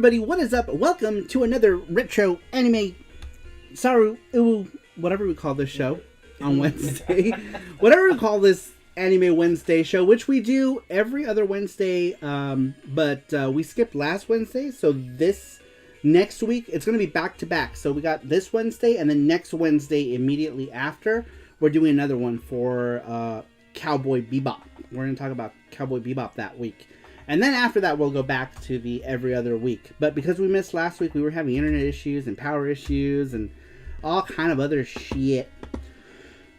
everybody, what is up? Welcome to another retro anime UwU, whatever we call this show on Wednesday. Whatever we call this Anime Wednesday show, which we do every other Wednesday, but we skipped last Wednesday, so this next week, it's going to be back to back. So we got this Wednesday, and then next Wednesday immediately after, we're doing another one for Cowboy Bebop. We're going to talk about Cowboy Bebop that week. And then after that, we'll go back to the every other week. But because we missed last week, we were having internet issues and power issues and all kind of other shit.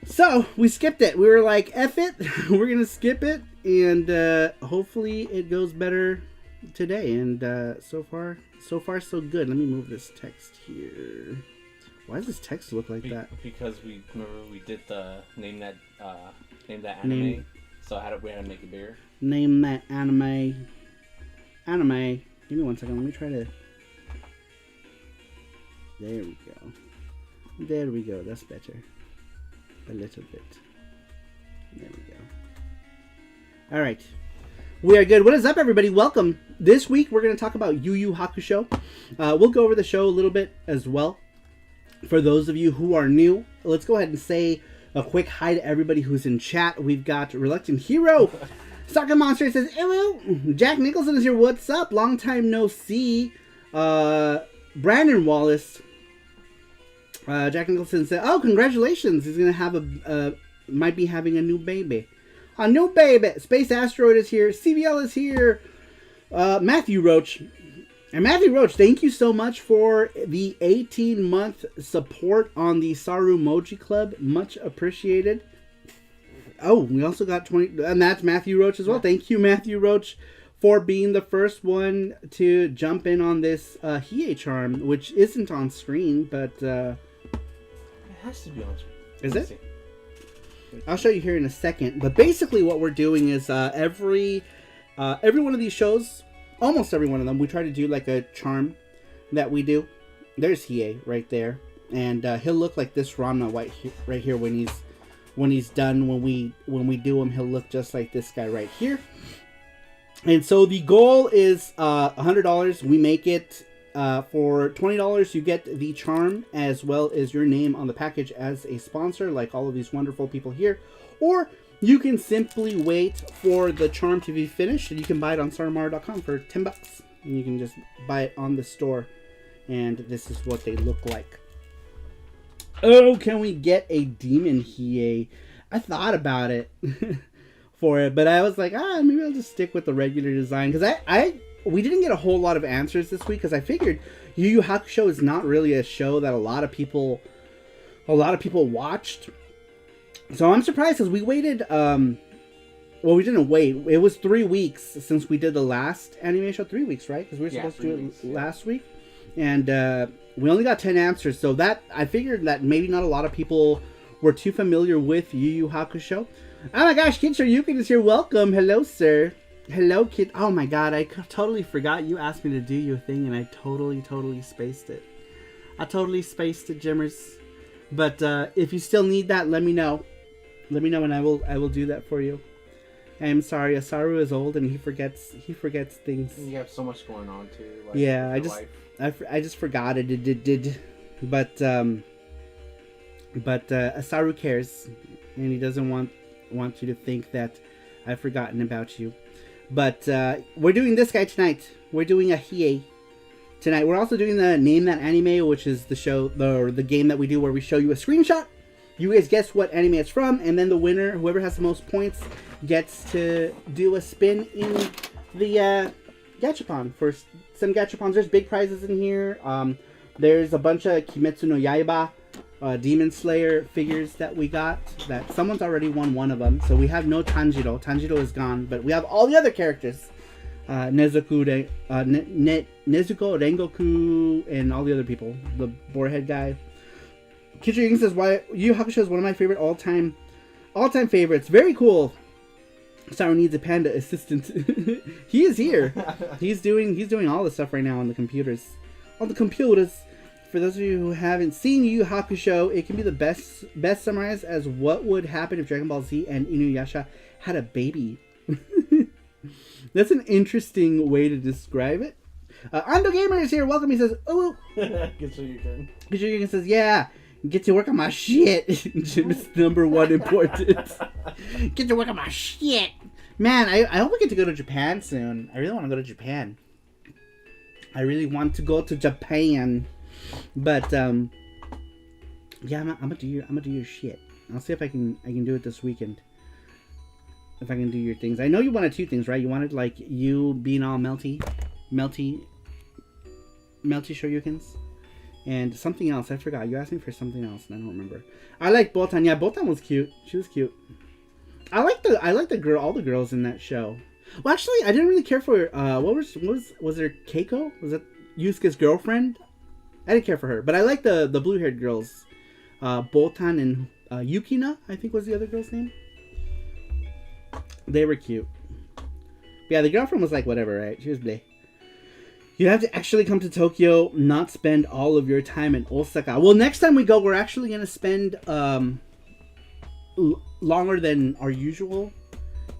So we skipped it. We were like, F it. We're going to skip it. And hopefully it goes better today. And so far, so good. Let me move this text here. Why does this text look like that? Because we did the name that anime. So we had to make it bigger. Name that anime. Anime. Give me 1 second. Let me try to. There we go. There we go. That's better. A little bit. There we go. All right. We are good. What is up, everybody? Welcome. This week we're going to talk about Yuyu Hakusho. We'll go over the show a little bit as well. For those of you who are new, let's go ahead and say a quick hi to everybody who's in chat. We've got Reluctant Hero. Soccer Monster says, hello. Jack Nicholson is here. What's up? Long time no see. Brandon Wallace. Jack Nicholson said, oh, congratulations. He's going to have might be having a new baby. A new baby. Space Asteroid is here. CBL is here. Matthew Roach. And Matthew Roach, thank you so much for the 18-month support on the Saru Moji Club. Much appreciated. Oh, we also got 20, and that's Matthew Roach as well. Thank you, Matthew Roach, for being the first one to jump in on this Hiei charm, which isn't on screen, but it has to be on screen. Is it? I'll show you here in a second. But basically, what we're doing is every one of these shows, almost every one of them, we try to do like a charm that we do. There's Hiei right there, and he'll look like this Ranma right here when he's done. When we do him, he'll look just like this guy right here. And so the goal is $100. We make it for $20. You get the charm as well as your name on the package as a sponsor, like all of these wonderful people here, or you can simply wait for the charm to be finished, and you can buy it on sarumara.com for $10. And you can just buy it on the store, and this is what they look like. Oh, can we get a Demon Hiei? I thought about it for it, but I was like, maybe I'll just stick with the regular design, because we didn't get a whole lot of answers this week, because I figured Yu Yu Hakusho is not really a show that a lot of people watched. So I'm surprised, because we waited, well, we didn't wait. It was 3 weeks since we did the last anime show. 3 weeks, right? Because we were supposed to do it last week. And we only got 10 answers. So that, I figured that maybe not a lot of people were too familiar with Yu Yu Hakusho. Oh my gosh, Kid Shoryuken is here. Welcome. Hello, sir. Hello, Kid. Oh my god, I totally forgot you asked me to do your thing, and I totally spaced it. I totally spaced it, Jimmers. But if you still need that, let me know. Let me know, and I will do that for you. I'm sorry, Asaru is old and he forgets things. You have so much going on too. Like, yeah, I just forgot it. But Asaru cares, and he doesn't want you to think that I've forgotten about you. But we're doing this guy tonight. We're doing a Hiei tonight. We're also doing the Name That Anime, which is the game that we do where we show you a screenshot. You guys guess what anime it's from, and then the winner, whoever has the most points, gets to do a spin in the gachapon for some gachapons. There's big prizes in here. There's a bunch of Kimetsu no Yaiba, Demon Slayer figures that we got. That someone's already won one of them. So we have no Tanjiro. Tanjiro is gone, but we have all the other characters. Nezuko, Rengoku, and all the other people. The boarhead guy. Kichiro Ying says, "Why Yu Yu Hakusho is one of my favorite all-time favorites. Very cool. Saru needs a panda assistant." He is here. He's doing all the stuff right now on the computers. On the computers. For those of you who haven't seen Yu Yu Hakusho, it can be the best summarized as what would happen if Dragon Ball Z and Inuyasha had a baby. That's an interesting way to describe it. Ando Gamer is here. Welcome. He says, oh. Get so you can. Yuyu says, yeah. Get to work on my shit. Jim is number one important. Get to work on my shit. Man, I hope we get to go to Japan soon. I really want to go to Japan. I really want to go to Japan. But, yeah, I'm gonna do your shit. I'll see if I can do it this weekend. If I can do your things. I know you wanted 2 things, right? You wanted, like, you being all melty shoryukens. And something else, I forgot. You asked me for something else, and I don't remember. I like Botan. Yeah, Botan was cute. She was cute. I like the girl, all the girls in that show. Well, actually, I didn't really care for. Was there Keiko? Was that Yusuke's girlfriend? I didn't care for her, but I like the blue-haired girls. Botan and Yukina, I think was the other girl's name. They were cute. But yeah, the girlfriend was like whatever, right? She was bleh. You have to actually come to Tokyo, not spend all of your time in Osaka. Well, next time we go, we're actually going to spend longer than our usual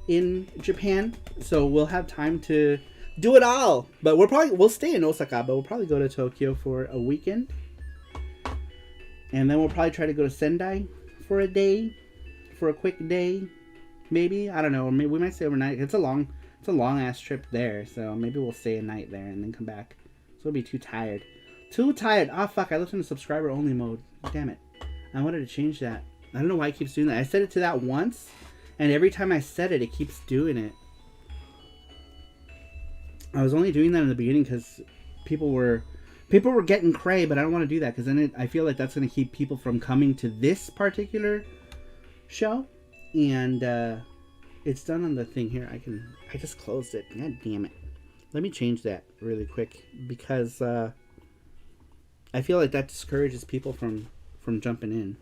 in Japan. So we'll have time to do it all. But we'll stay in Osaka, but we'll probably go to Tokyo for a weekend. And then we'll probably try to go to Sendai for a day, for a quick day. Maybe, I don't know. Or maybe we might stay overnight. It's a long ass trip there, so maybe we'll stay a night there and then come back. So we'll be too tired. Ah, fuck, I left in the subscriber only mode. Damn it. I wanted to change that. I don't know why it keeps doing that. I set it to that once, and every time I set it, it keeps doing it. I was only doing that in the beginning because people were getting cray, but I don't want to do that because then I feel like that's going to keep people from coming to this particular show. And it's done on the thing here. I just closed it. God damn it. Let me change that really quick because I feel like that discourages people from jumping in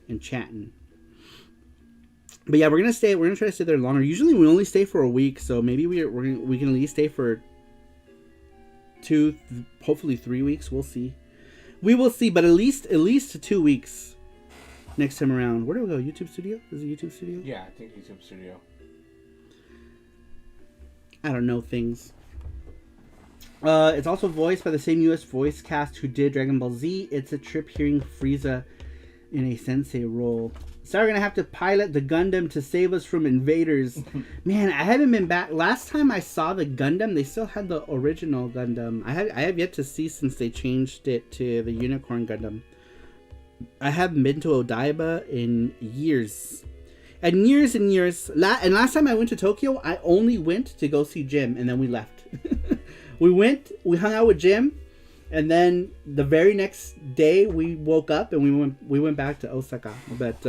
and chatting. But yeah, we're gonna try to stay there longer. Usually we only stay for a week, so maybe we can at least stay for 2, hopefully 3 weeks. We'll see. We will see, but at least 2 weeks next time around. Where do we go? YouTube Studio? Is it YouTube Studio? Yeah, I think YouTube Studio. I don't know things. It's also voiced by the same US voice cast who did Dragon Ball Z. It's a trip hearing Frieza in a sensei role. So we're gonna have to pilot the Gundam to save us from invaders. Man, I haven't been back. Last time I saw the Gundam, they still had the original Gundam. I have yet to see since they changed it to the Unicorn Gundam. I haven't been to Odaiba in years. And years and years. And last time I went to Tokyo, I only went to go see Jim, and then we left. We hung out with Jim, and then the very next day we woke up and we went back to Osaka. But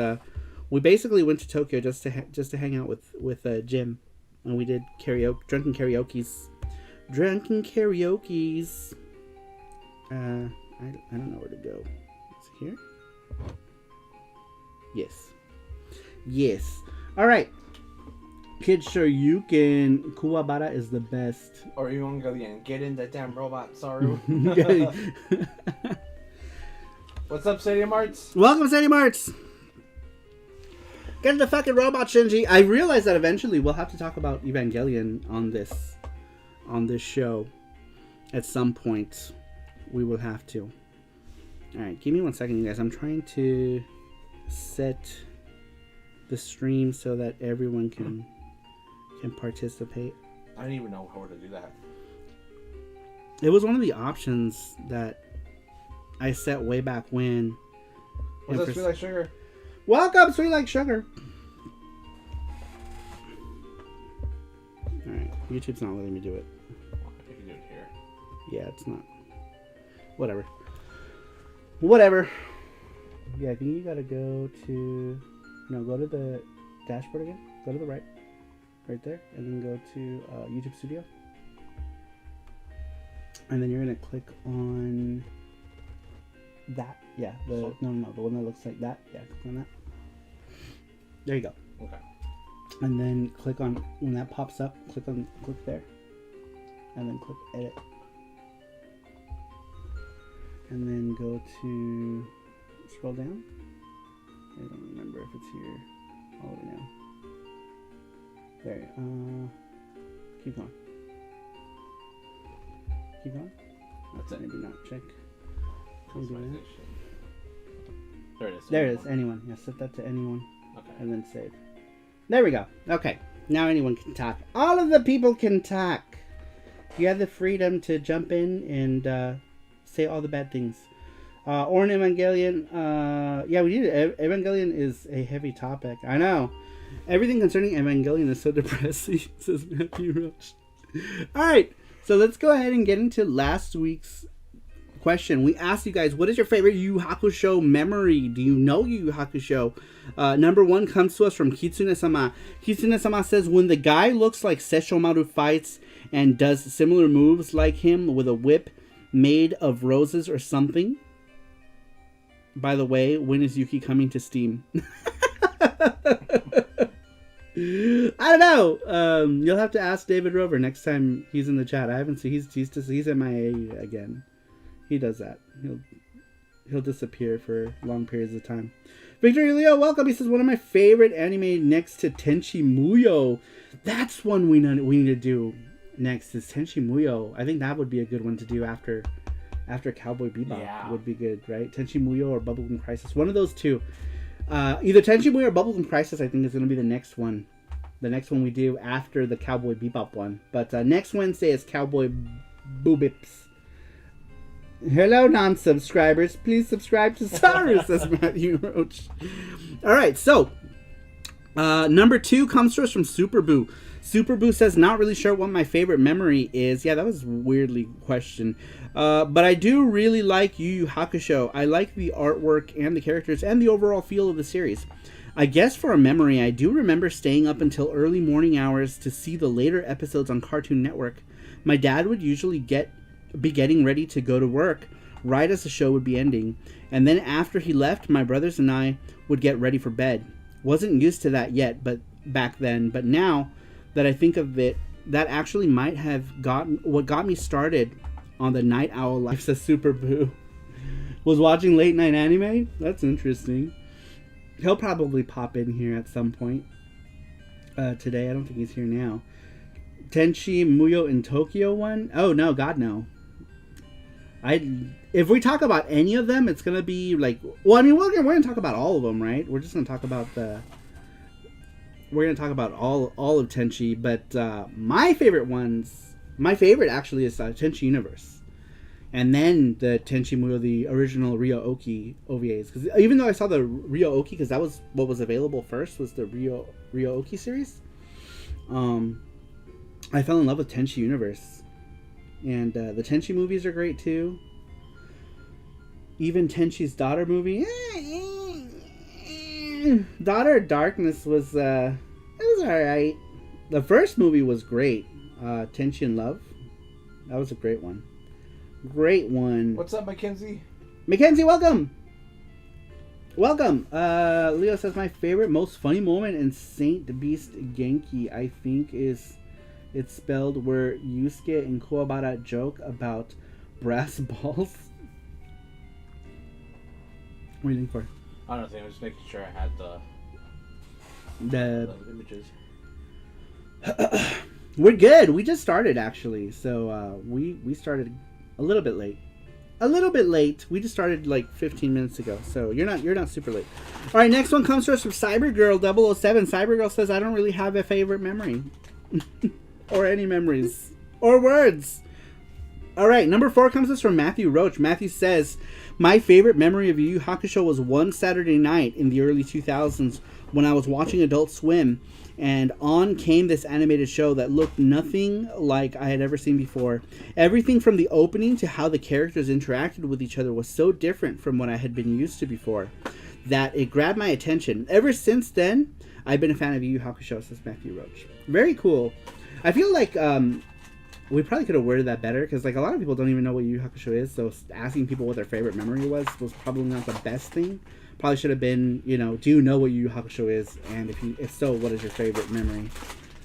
we basically went to Tokyo just to hang out with Jim, and we did drunken karaoke's. I don't know where to go. Is it here? Yes. All right. Kid Shoryuken Kuwabara is the best. Or you want to go and get in that damn robot, Saru. What's up, Stadium Arts? Welcome, Stadium Arts. Get in the fucking robot, Shinji. I realize that eventually we'll have to talk about Evangelion on this show. At some point, we will have to. All right, give me 1 second, you guys. I'm trying to set the stream so that everyone can participate. I don't even know how to do that. It was one of the options that I set way back when. What's up, Sweet Like Sugar? Welcome, Sweet Like Sugar. Alright, YouTube's not letting me do it. You can do it here. Yeah, it's not. Whatever. Yeah, I think you gotta go to... No, go to the dashboard again. Go to the right. Right there. And then go to YouTube Studio. And then you're gonna click on that. Yeah, the one that looks like that. Yeah, click on that. There you go. Okay. And then click on, when that pops up, click there. And then click edit. And then go to, scroll down. I don't remember if it's here all the way now. There, keep going. keep going? That's it. Maybe not. Check. Can you do that? Customization. There it is. There it is. Anyone. Yeah, set that to anyone. Okay. And then save. There we go. Okay. Now anyone can talk. All of the people can talk. You have the freedom to jump in and say all the bad things. Or an Evangelion. Yeah, we need it. Evangelion is a heavy topic. I know. Everything concerning Evangelion is so depressing, says Matthew Roach. Alright, so let's go ahead and get into last week's question. We asked you guys, what is your favorite Yu Yu Hakusho memory? Do you know Yu Yu Hakusho? Number one comes to us from Kitsune-sama. Kitsune-sama says, when the guy looks like Sesshomaru fights and does similar moves like him with a whip made of roses or something. By the way, when is Yuki coming to Steam? I don't know. You'll have to ask David Rover next time he's in the chat. I haven't seen. He's MIA again. He does that. He'll disappear for long periods of time. Victor Leo, welcome. He says one of my favorite anime next to Tenchi Muyo. That's one we need to do next. Is Tenchi Muyo? I think that would be a good one to do after Cowboy Bebop. Yeah. Would be good, right? Tenchi Muyo or Bubblegum Crisis. One of those two. Either Tenchi Muyo or Bubblegum Crisis, I think, is going to be the next one. The next one we do after the Cowboy Bebop one. But next Wednesday is Cowboy Boobips. Hello, non-subscribers. Please subscribe to Saru, says Matthew Roach. Alright, so number 2 comes to us from Superboo. Superboo says, not really sure what my favorite memory is. Yeah, that was weirdly questioned. But I do really like Yu Yu Hakusho. I like the artwork and the characters and the overall feel of the series. I guess for a memory, I do remember staying up until early morning hours to see the later episodes on Cartoon Network. My dad would usually be getting ready to go to work right as the show would be ending. And then after he left, my brothers and I would get ready for bed. Wasn't used to that yet, but back then. But now that I think of it, that actually might have gotten what got me started on the night owl life, says Superboo. Was watching late night anime? That's interesting. He'll probably pop in here at some point today. I don't think he's here now. Tenchi Muyo in Tokyo one? Oh no, God no. If we talk about any of them, it's gonna be like, well, I mean, we're gonna talk about all of them, right? We're just gonna talk about all of Tenchi, but my favorite actually is Tenchi Universe, and then the Tenchi Muyo, the original Ryo-Oki OVAs. Because even though I saw the Ryo-Oki, because that was what was available first, was the Ryo-Oki series. I fell in love with Tenchi Universe, and the Tenchi movies are great too. Even Tenchi's daughter movie, Daughter of Darkness was it was alright. The first movie was great. Tenchi in Love, that was a great one. Great one. What's up, Mackenzie? Mackenzie, welcome. Welcome. Leo says my favorite, most funny moment in Saint Beast Genki, I think, is it's spelled where Yusuke and Kuwabara joke about brass balls. What are you looking for? I don't know. I was just making sure I had The images. We're good. We just started actually, so we started a little bit late. A little bit late. We just started like 15 minutes ago, so you're not super late. All right, next one comes to us from Cybergirl007. Cybergirl says, I don't really have a favorite memory. Or any memories. Or words. All right, number 4 comes to us from Matthew Roach. Matthew says, my favorite memory of Yu Yu Hakusho was one Saturday night in the early 2000s when I was watching Adult Swim, and on came this animated show that looked nothing like I had ever seen before. Everything from the opening to how the characters interacted with each other was so different from what I had been used to before that it grabbed my attention. Ever since then, I've been a fan of Yu Yu Hakusho, says Matthew Roach. Very cool. I feel like we probably could have worded that better, because like a lot of people don't even know what Yu Yu Hakusho is, so asking people what their favorite memory was probably not the best thing. Probably should have been, do you know what Yu Yu Hakusho is? And if so, what is your favorite memory?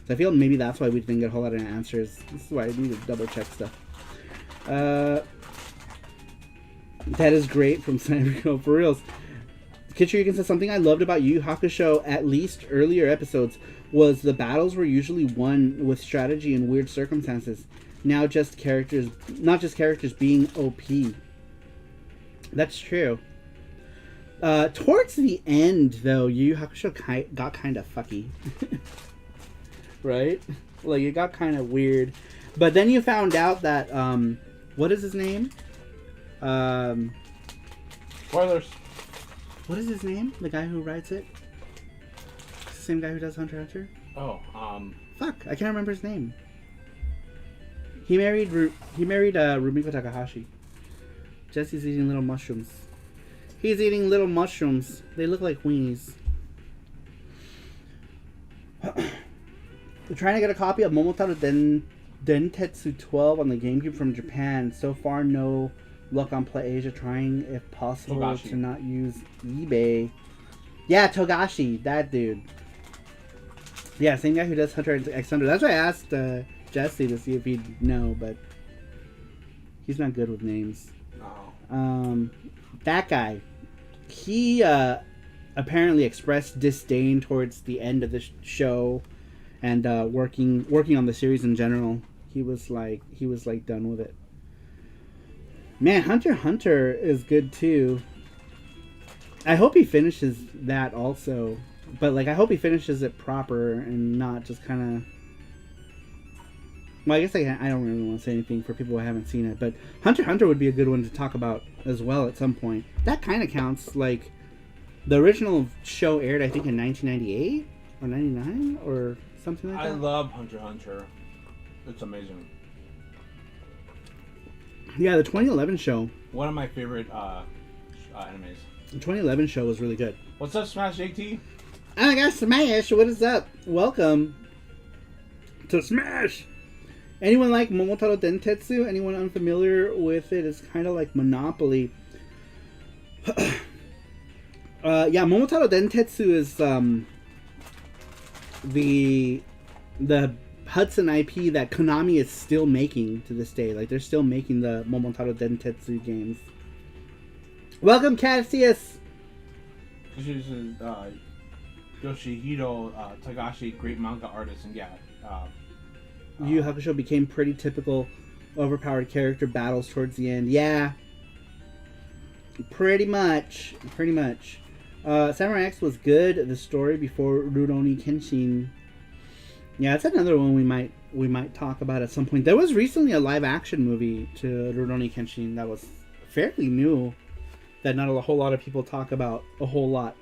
So I feel maybe that's why we didn't get a whole lot of answers. This is why I need to double check stuff. That is great from Cybergirl, for reals. Kitchurigan says, something I loved about Yu Yu Hakusho, at least earlier episodes, was the battles were usually won with strategy and weird circumstances. Not just characters being OP. That's true. Towards the end, though, Yu Yu Hakusho got kind of fucky. Right? Like, it got kind of weird. But then you found out that, what is his name? Spoilers. What is his name? The guy who writes it? It's the same guy who does Hunter x Hunter? Oh, Fuck, I can't remember his name. He married Rumiko Takahashi. Jesse's eating little mushrooms. He's eating little mushrooms. They look like weenies. We're trying to get a copy of Momotaro Dentetsu 12 on the GameCube from Japan. So far, no luck on PlayAsia. Trying, if possible, Togashi. to not use eBay. Yeah, Togashi. That dude. Yeah, same guy who does Hunter x Hunter. That's why I asked Jesse to see if he'd know, but he's not good with names. no. That guy, he apparently expressed disdain towards the end of the show, and working on the series in general. He was like done with it. Man, Hunter x Hunter is good too. I hope he finishes that also, but like I hope he finishes it proper and not just kind of. Well, I guess I don't really want to say anything for people who haven't seen it, but Hunter x Hunter would be a good one to talk about as well at some point. That kind of counts. Like, the original show aired, I think, in 1998 or 99 or something like that. I love Hunter x Hunter. It's amazing. Yeah, the 2011 show. One of my favorite animes. The 2011 show was really good. What's up, Smash JT? Oh my gosh, Smash! What is up? Welcome to Smash! Anyone like Momotaro Dentetsu? Anyone unfamiliar with it? It's kind of like Monopoly. Yeah, Momotaro Dentetsu is the Hudson IP that Konami is still making to this day. Like, they're still making the Momotaro Dentetsu games. Welcome, Cassius! This is Yoshihiro Tagashi, great manga artist, and yeah. Yu Yu Hakusho became pretty typical overpowered character battles towards the end. Yeah. Pretty much. Samurai X was good. The story before Rurouni Kenshin. Yeah, that's another one we might talk about at some point. There was recently a live action movie to Rurouni Kenshin that was fairly new, that not a whole lot of people talk about a whole lot.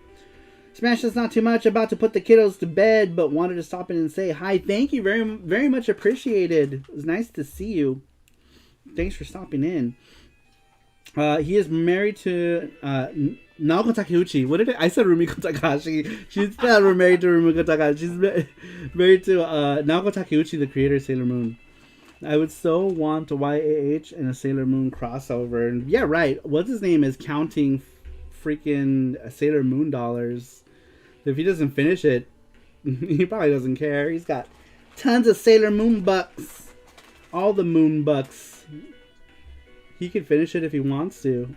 Smash is not too much. About to put the kiddos to bed, but wanted to stop in and say hi. Thank you, very, very much appreciated. It was nice to see you. Thanks for stopping in. He is married to Naoko Takeuchi. What did I said Rumiko Takahashi. She's not married to Rumiko Takahashi. She's married to Naoko Takeuchi, the creator of Sailor Moon. I would so want a YAH and a Sailor Moon crossover. And yeah, right. What's his name is counting freaking Sailor Moon dollars. If he doesn't finish it, he probably doesn't care. He's got tons of Sailor Moon bucks. All the moon bucks. He could finish it if he wants to.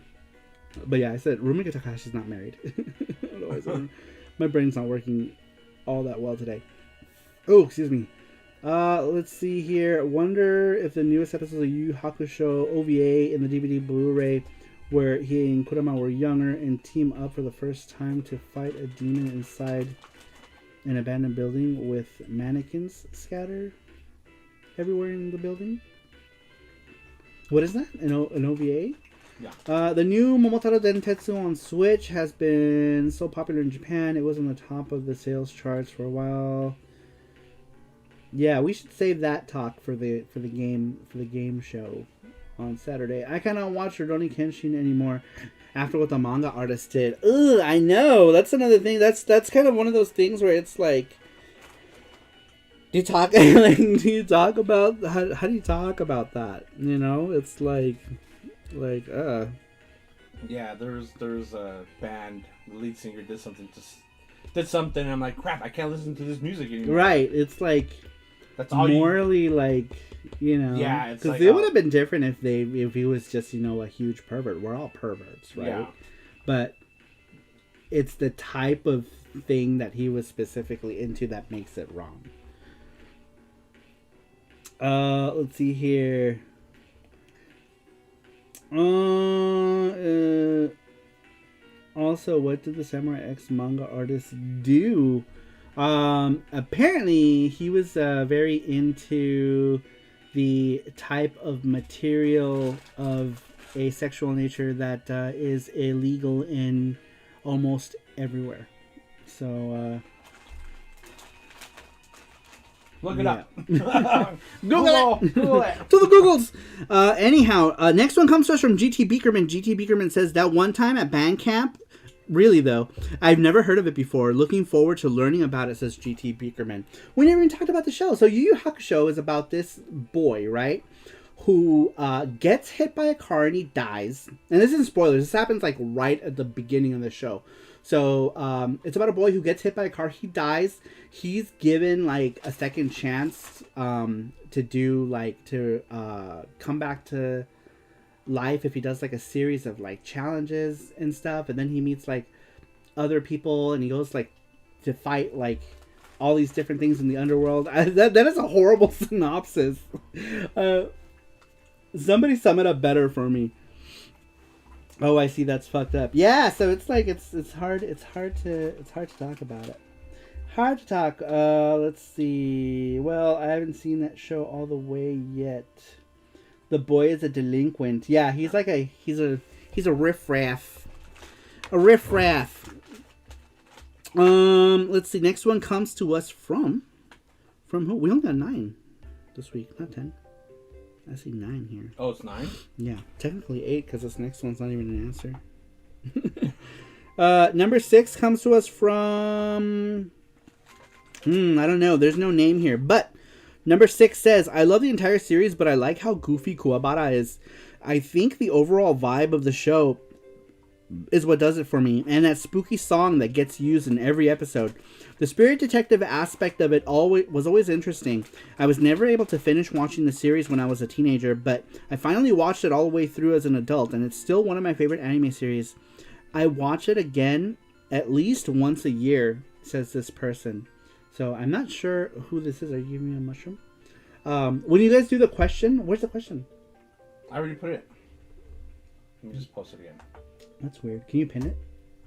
But yeah, I said Rumiko Takahashi's not married. Otherwise, my brain's not working all that well today. Oh, excuse me. Let's see here. Wonder if the newest episode of Yu Yu Hakusho OVA in the DVD Blu-ray, where he and Kurama were younger and team up for the first time to fight a demon inside an abandoned building with mannequins scattered everywhere in the building. What is that? An OVA? Yeah. The new Momotaro Dentetsu on Switch has been so popular in Japan. It was on the top of the sales charts for a while. Yeah, we should save that talk for the game show on Saturday. I cannot watch Rurouni Kenshin anymore after what the manga artist did. Ugh, I know. That's another thing. That's kind of one of those things where it's like, do you talk about how do you talk about that? You know, it's like. Yeah, there's a band. The lead singer did something. And I'm like, crap! I can't listen to this music anymore. Right. It's like that's all morally like. You know, yeah, it's because like, it would have been different if he was just a huge pervert. We're all perverts, right? Yeah. But it's the type of thing that he was specifically into that makes it wrong. Let's see here. Also, what did the Samurai X manga artist do? Apparently, he was very into the type of material of a sexual nature that is illegal in almost everywhere. So, Look it up. Google it. Google it. To the Googles. Anyhow, next one comes to us from GT Beakerman. GT Beakerman says, that one time at band camp, really though, I've never heard of it before. Looking forward to learning about it, says GT Beakerman. We never even talked about the show. So Yu Yu Hakusho is about this boy, right? Who gets hit by a car and he dies. And this isn't spoilers. This happens like right at the beginning of the show. So it's about a boy who gets hit by a car. He dies. He's given like a second chance to do like to come back to life if he does like a series of like challenges and stuff. And then he meets like other people and he goes like to fight like all these different things in the underworld. That is a horrible synopsis. Somebody sum it up better for me. Oh, I see. That's fucked up. Yeah, so it's like it's hard to talk about it. Hard to talk. Let's see. Well, I haven't seen that show all the way yet. The boy is a delinquent. Yeah, he's like he's a riffraff. A riffraff. Let's see. Next one comes to us from who? We only got 9 this week, not 10. I see 9 here. Oh, it's 9? Yeah, technically 8 because this next one's not even an answer. Number 6 comes to us from... I don't know. There's no name here. But number 6 says, I love the entire series, but I like how goofy Kuwabara is. I think the overall vibe of the show is what does it for me. And that spooky song that gets used in every episode. The spirit detective aspect of it was always interesting. I was never able to finish watching the series when I was a teenager, but I finally watched it all the way through as an adult, and it's still one of my favorite anime series. I watch it again at least once a year, says this person. So I'm not sure who this is. Are you giving me a mushroom? When you guys do the question, where's the question? I already put it. Let me just post it again. That's weird. Can you pin it?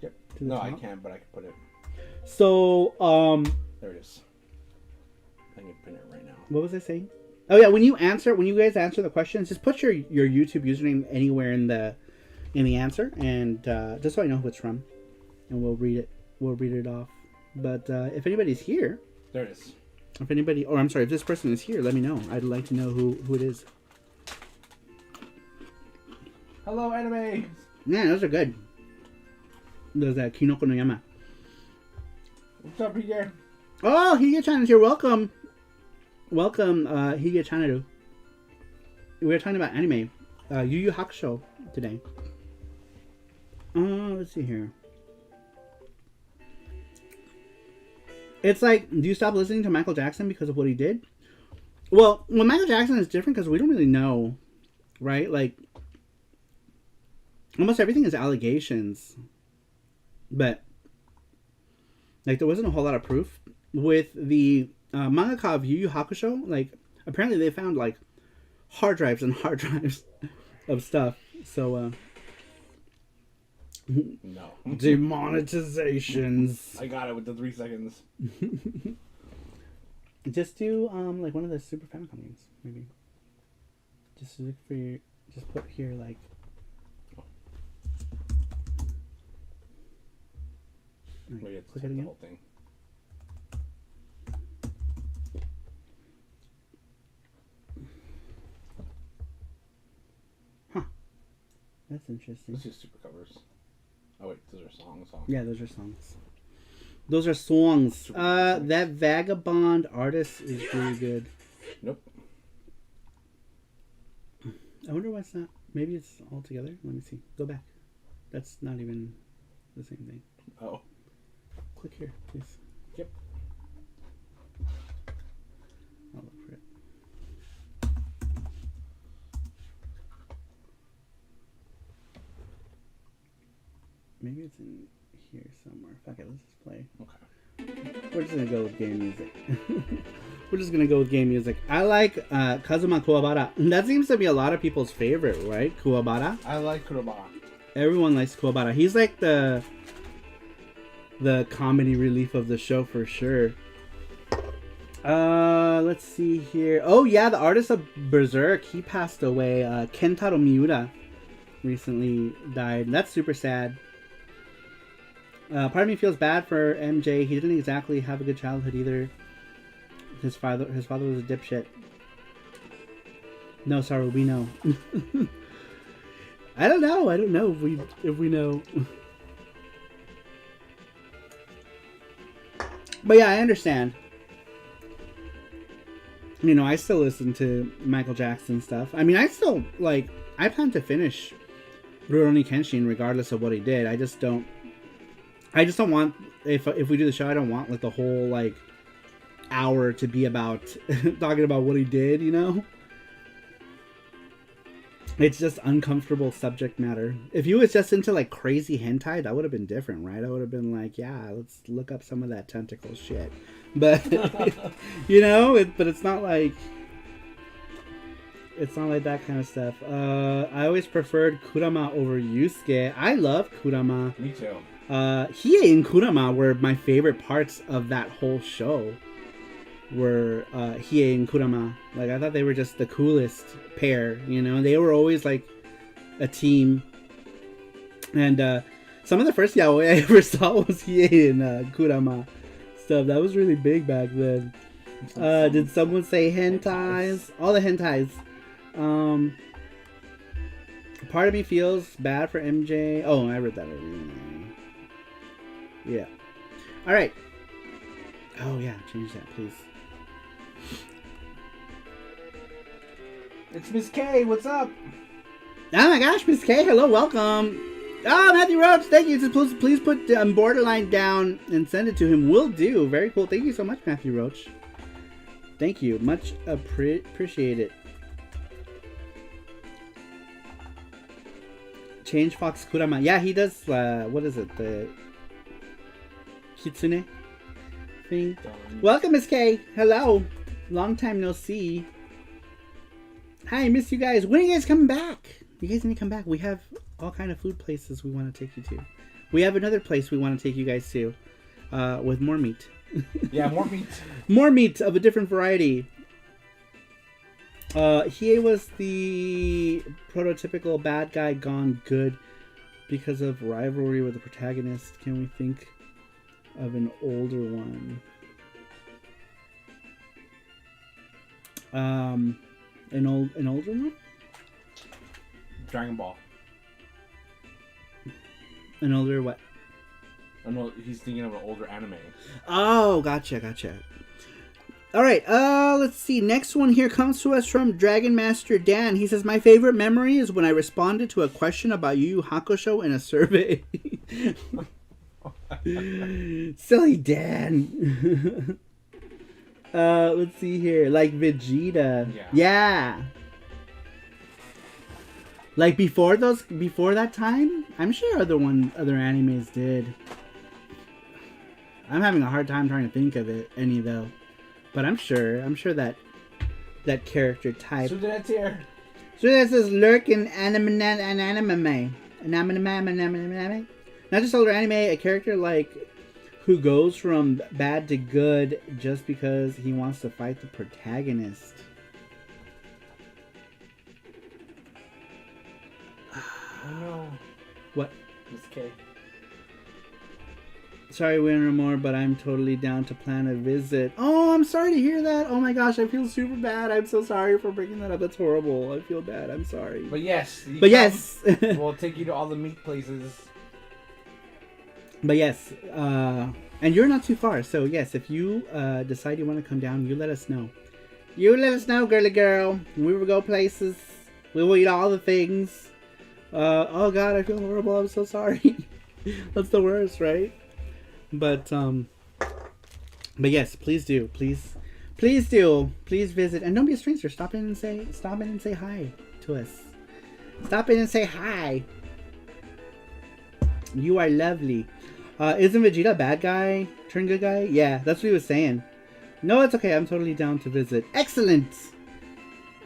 Yep. To the No, top? I can't, but I can put it. So, There it is. I can pin it right now. what was I saying? Oh yeah, when you guys answer the questions, just put your YouTube username anywhere in the answer, and just so I know who it's from, and we'll read it. We'll read it off. But if anybody's here, There it is. if this person is here, let me know. I'd like to know who it is. Hello, anime! Man, those are good. Those Kinoko no Yama. What's up, here? Oh, Hige-chan is here. Welcome, Hige-chan. We're talking about anime, Yu Yu Hakusho today. Let's see here. It's like, do you stop listening to Michael Jackson because of what he did? Well, Michael Jackson is different because we don't really know, right? Like, almost everything is allegations, but like there wasn't a whole lot of proof with the mangaka of Yu Yu Hakusho. Like, apparently they found like hard drives and hard drives of stuff. So No. demonetizations. I got it with the 3 seconds. Just do like one of the Super Famicom games, maybe. Just look for just put here like. Maybe it's Click it the again. whole thing. That's interesting. Let's do super covers. Oh wait, those are songs. Yeah, those are songs. Those are songs. That Vagabond artist is really good. Nope. I wonder why it's not. Maybe it's all together. Let me see. Go back. That's not even the same thing. Oh. Click here, please. Yep. I'll look for it. Maybe it's in here somewhere. Fuck it, let's just play. Okay. We're just gonna go with game music. We're just gonna go with game music. I like Kazuma Kuwabara. That seems to be a lot of people's favorite, right? Kuwabara. I like Kurobara. Everyone likes Kuwabara. He's like the comedy relief of the show for sure. Let's see here. Oh yeah, the artist of Berserk, he passed away. Kentaro Miura recently died. That's super sad. Part of me feels bad for MJ. He didn't exactly have a good childhood either. His father was a dipshit. No, sorry, we know. I don't know if we know. But yeah, I understand. You know, I still listen to Michael Jackson stuff. I mean, I plan to finish Rurouni Kenshin regardless of what he did. I just don't want, if we do the show, I don't want like the whole like hour to be about talking about what he did, you know? It's just uncomfortable subject matter. If he was just into like crazy hentai, that would have been different, right? I would have been like, yeah, let's look up some of that tentacle shit. But you know, but it's not like that kind of stuff. I always preferred Kurama over Yusuke. I love Kurama. Me too. Hiei and Kurama were my favorite parts of that whole show. Were Hiei and Kurama. Like, I thought they were just the coolest pair, you know? They were always like a team. And some of the first yaoi I ever saw was Hiei and Kurama stuff. That was really big back then. Did someone say hentais? All the hentais. Part of me feels bad for MJ. Oh, I read that already. Yeah. Alright. Oh yeah, change that, please. It's Miss K. What's up? Oh my gosh, Miss K. Hello, welcome. Oh, Matthew Roach, thank you. Please put Borderline down and send it to him. Will do. Very cool. Thank you so much, Matthew Roach. Thank you. Much appreciate it. Change Fox Kurama. Yeah, he does. What is it? The Kitsune thing. Welcome, Miss K. Hello. Long time no see. Hi, miss you guys. When are you guys coming back? You guys need to come back. We have all kind of food places we want to take you to. We have another place we want to take you guys to, with more meat. Yeah, more meat. More meat of a different variety. Hiei was the prototypical bad guy gone good because of rivalry with the protagonist. Can we think of an older one? An older one? Dragon Ball. An older what? Oh no, he's thinking of an older anime. Oh, gotcha. Alright, let's see. Next one here comes to us from Dragon Master Dan. He says, my favorite memory is when I responded to a question about Yu Yu Hakusho in a survey. Silly Dan. Let's see here. Like Vegeta. Yeah. Like before that time, I'm sure other animes did. I'm having a hard time trying to think of any though. But I'm sure that character type. So that's here. So that says lurk in anime. Not just older anime, a character like who goes from bad to good just because he wants to fight the protagonist. Oh no. What? Miss K. Sorry, we don't know more, but I'm totally down to plan a visit. Oh, I'm sorry to hear that. Oh my gosh, I feel super bad. I'm so sorry for bringing that up. That's horrible. I feel bad. I'm sorry. But yes. Yes. We'll take you to all the meat places. But yes. And you're not too far. So yes, if you decide you want to come down, you let us know. You let us know, girly girl. We will go places. We will eat all the things. Oh god, I feel horrible. I'm so sorry. That's the worst, right? But yes, please do. Please do. Please visit. And don't be a stranger. Stop in and say hi to us. Stop in and say hi. You are lovely. Isn't Vegeta a bad guy? Turn good guy? Yeah, that's what he was saying. No, it's okay. I'm totally down to visit. Excellent.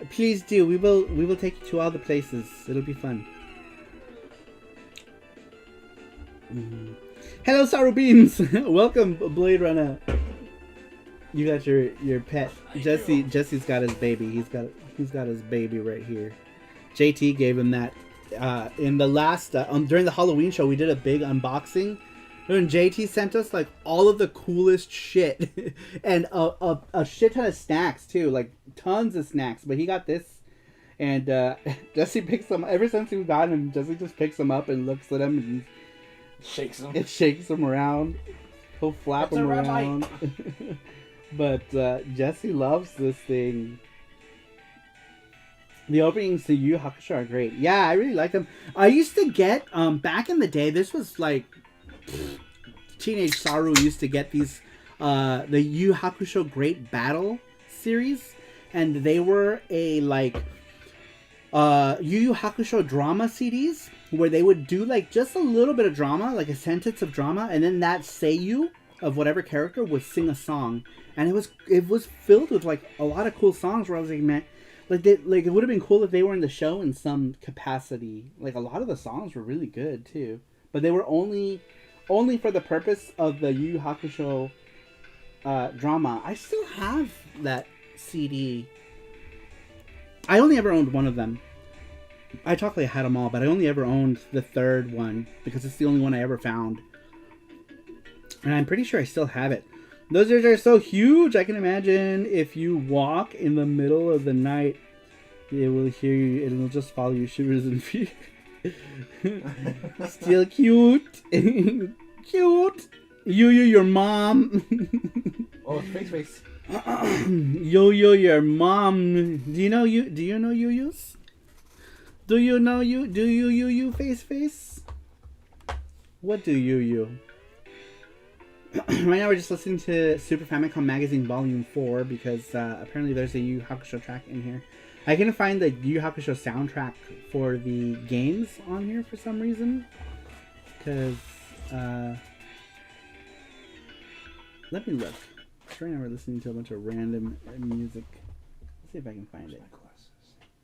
Please do. We will take you to all the places. It'll be fun. Hello, Sour Beans. Welcome, Blade Runner. You got your pet. Jesse's got his baby. He's got his baby right here. JT gave him that in the last during the Halloween show. We did a big unboxing. And JT sent us like all of the coolest shit and a shit ton of snacks too, like tons of snacks. But he got this, and Jesse picks them. Ever since we got him, Jesse just picks them up and looks at them and shakes them. It shakes them around. He'll flap them around. But Jesse loves this thing. The openings to Yu Yu Hakusho are great. Yeah, I really like them. I used to get back in the day. This was like. Teenage Saru used to get these the Yu Yu Hakusho Great Battle series, and they were a like Yu Yu Hakusho drama CDs where they would do like just a little bit of drama, like a sentence of drama, and then that seiyuu of whatever character would sing a song, and it was filled with like a lot of cool songs where I was like, man, like it would have been cool if they were in the show in some capacity. Like a lot of the songs were really good too, but they were only for the purpose of the Yu Yu Hakusho drama. I still have that CD. I only ever owned one of them. I technically had them all, but I only ever owned the third one because it's the only one I ever found. And I'm pretty sure I still have it. Those ears are so huge. I can imagine if you walk in the middle of the night, it will hear you and it will just follow you, shivers and fear. Still cute. Cute. Yuyu, your mom. Oh, face. Yuyu, your mom. Do you know Yuyus? Do you know Yuyu face? What do Yuyu? Right now we're just listening to Super Famicom Magazine Volume 4 because apparently there's a Yu Yu Hakusho track in here. I couldn't find the Yu Yu Hakusho soundtrack for the games on here for some reason. Because, let me look. Right now we're listening to a bunch of random music. Let's see if I can find it.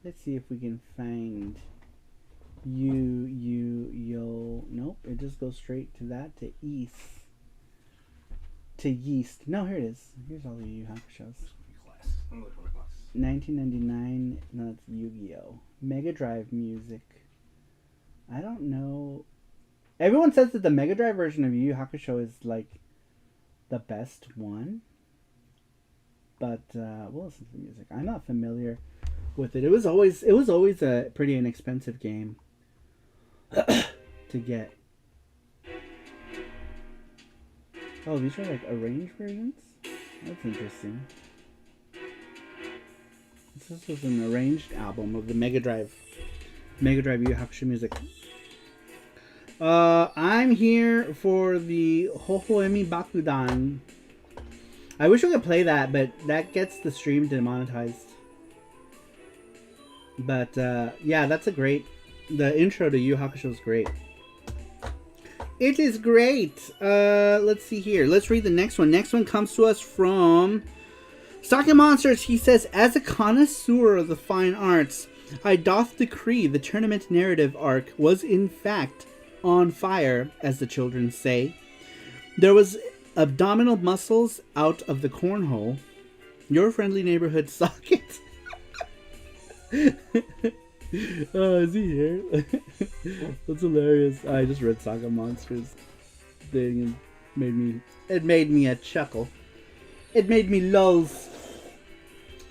Let's see if we can find Yo. Nope, it just goes straight to that, to East. To Yeast. No, here it is. Here's all the Yu Yu Hakushos. 1999. No, it's Yu-Gi-Oh! Mega Drive music. I don't know. Everyone says that the Mega Drive version of Yu Yu Hakusho is like the best one. But we'll listen to the music. I'm not familiar with it. It was always a pretty inexpensive game to get. Oh, these are like arranged versions? That's interesting. This was an arranged album of the Mega Drive Yu Yu Hakusho music. I'm here for the Hohoemi Bakudan. I wish we could play that, but that gets the stream demonetized. But yeah, that's a great. The intro to Yu Yu Hakusho is great. It is great. Let's see here. Let's read the next one. Next one comes to us from Stalking Monsters. He says, as a connoisseur of the fine arts, I doth decree the tournament narrative arc was in fact on fire, as the children say. There was abdominal muscles out of the cornhole. Your friendly neighborhood socket. Oh, is he here? That's hilarious. I just read Saga Monsters thing and it made me a chuckle. It made me lulz.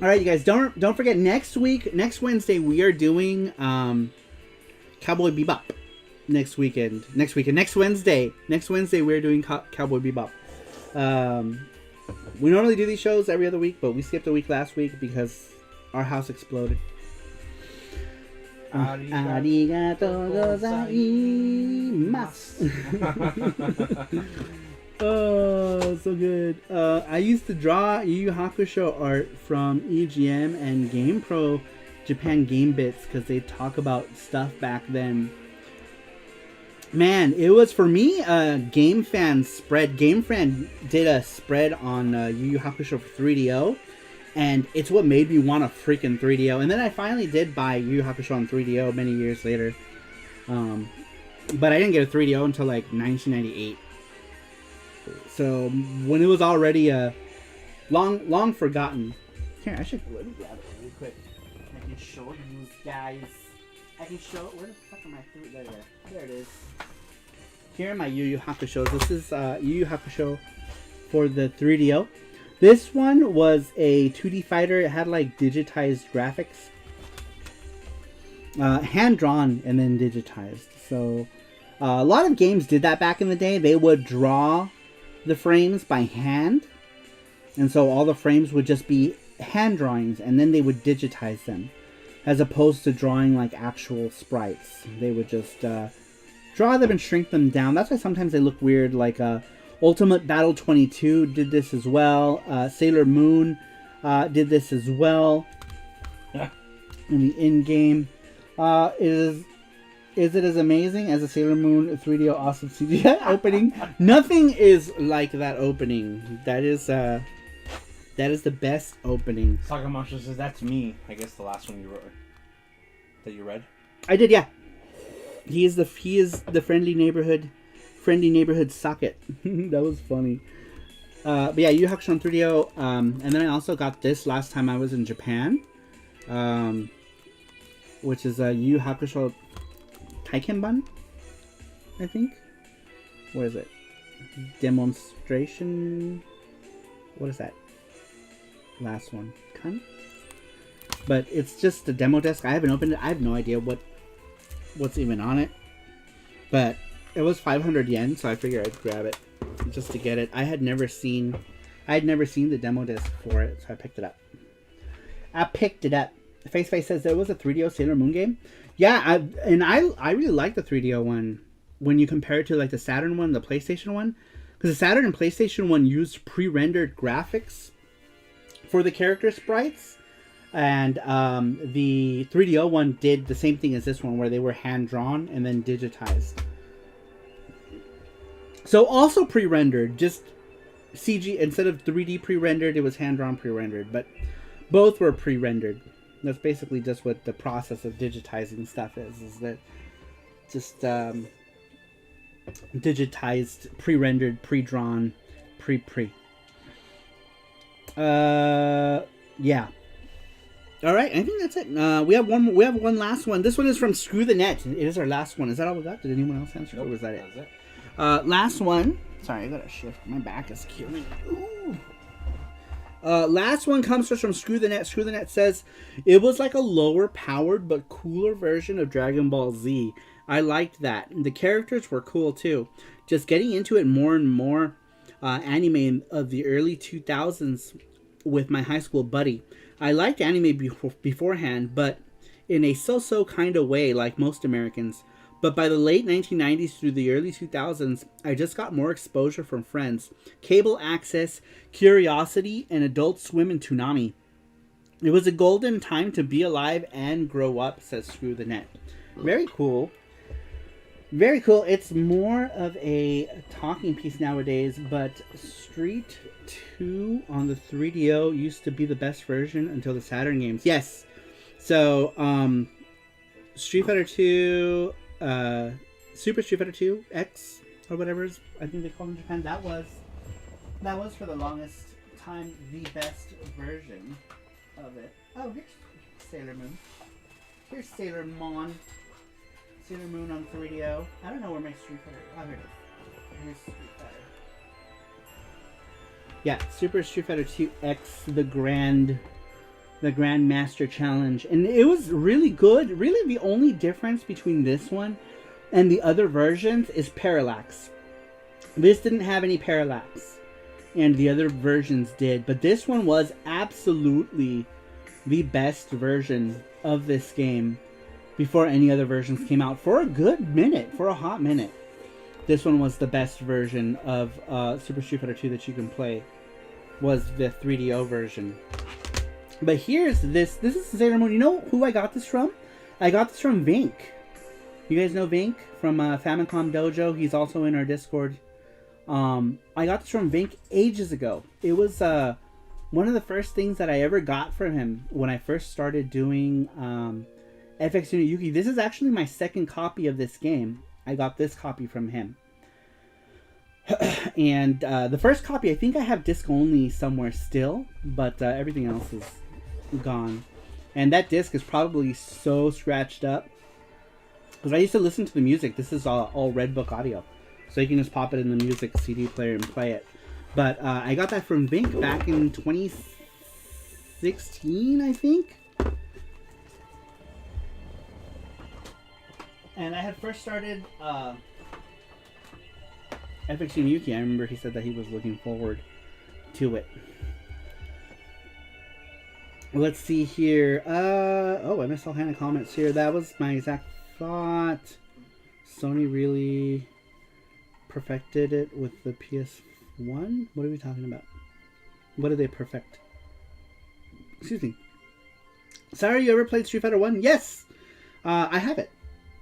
Alright, you guys, don't forget next Wednesday we are doing Cowboy Bebop. Next Wednesday we're doing Cowboy Bebop. We normally do these shows every other week, but we skipped a week last week because our house exploded. Arigato gozaimasu. Oh, so good. I used to draw Yu Yu Hakusho art from EGM and GamePro Japan Game Bits because they talk about stuff back then. Man, it was for me. Game Fan spread. Game Fan did a spread on Yu Yu Hakusho for 3DO, and it's what made me want a freaking 3DO. And then I finally did buy Yu Yu Hakusho on 3DO many years later. But I didn't get a 3DO until like 1998. So when it was already long forgotten. Here, I should let me grab it really quick. I can show you guys. I can show. Where the fuck am I? There it is. Here are my Yu Yu Hakushos. This is Yu Yu Hakusho for the 3DO. This one was a 2D fighter. It had like digitized graphics. Hand drawn and then digitized. So a lot of games did that back in the day. They would draw the frames by hand. And so all the frames would just be hand drawings, and then they would digitize them. As opposed to drawing like actual sprites. They would just draw them and shrink them down. That's why sometimes they look weird. Like Ultimate Battle 22 did this as well. Sailor Moon did this as well. Yeah. In the in-game. Is it as amazing as a Sailor Moon 3DO awesome CGI opening? Nothing is like that opening. That is the best opening. Sakamoto says that's me. I guess the last one you wrote. That you read? I did, yeah. He is the friendly neighborhood socket. That was funny. But yeah, Yu Yu Hakusho on 3DO. And then I also got this last time I was in Japan. Which is a Yu Yu Hakusho Taikenban, I think. What is it? Demonstration. What is that? Last one. Kan? But it's just a demo disc. I haven't opened it. I have no idea what's even on it. But it was 500 yen, so I figured I'd grab it just to get it. I had never seen the demo disc for it, so I picked it up. Face says there was a 3DO Sailor Moon game. Yeah, I really like the 3DO one when you compare it to like the Saturn one, the PlayStation one, because the Saturn and PlayStation one used pre-rendered graphics for the character sprites, and the 3DO one did the same thing as this one, where they were hand drawn and then digitized. So also pre-rendered, just CG instead of 3D pre-rendered, it was hand drawn pre-rendered, but both were pre-rendered. That's basically just what the process of digitizing stuff is that just digitized, pre-rendered, pre-drawn, pre. Yeah. All right, I think that's it. We have one last one. This one is from Screw the Net. It is our last one. Is that all we got? Did anyone else answer? Nope, or was that it? Last one. Sorry, I gotta shift. My back is killing me. Ooh. Last one comes from Screw the Net. Screw the Net says, it was like a lower powered but cooler version of Dragon Ball Z. I liked that. The characters were cool too. Just getting into it more and more. Anime of the early 2000s with my high school buddy. I liked anime beforehand, but in a so-so kind of way, like most Americans. But by the late 1990s through the early 2000s, I just got more exposure from friends, cable access, curiosity, and Adult Swim and Toonami. It was a golden time to be alive and grow up, says Screw the Net. Very cool. Very cool. It's more of a talking piece nowadays, but Street 2 on the 3DO used to be the best version until the Saturn games. Yes. So, Street Fighter 2... Super Street Fighter 2 X or whatever I think they call it in Japan. That was for the longest time the best version of it. Oh, here's Sailor Moon. Here's Sailor Moon. Sailor Moon on 3DO. I don't know where my Street Fighter. Oh, here it is. Here's Street Fighter. Yeah, Super Street Fighter 2 X, the Grand Master Challenge, and it was really good. Really, the only difference between this one and the other versions is parallax. This didn't have any parallax, and the other versions did, but this one was absolutely the best version of this game before any other versions came out. For a good minute, for a hot minute, this one was the best version of Super Street Fighter 2 that you can play, was the 3DO version. But here's this. This is Sailor Moon. You know who I got this from? I got this from Vink. You guys know Vink from Famicom Dojo? He's also in our Discord. I got this from Vink ages ago. It was one of the first things that I ever got from him when I first started doing FX Unit. This is actually my second copy of this game. I got this copy from him. And the first copy, I think I have disc only somewhere still, but everything else is gone. And that disc is probably so scratched up. Because I used to listen to the music. This is all Redbook audio. So you can just pop it in the music CD player and play it. But I got that from Vink back in 2016, I think. And I had first started FX Yuki. I remember he said that he was looking forward to it. Let's see here. Oh, I missed all kind of comments here. That was my exact thought. Sony really perfected it with the PS1? What are we talking about? What did they perfect? Excuse me. Sorry, you ever played Street Fighter 1? Yes! I have it.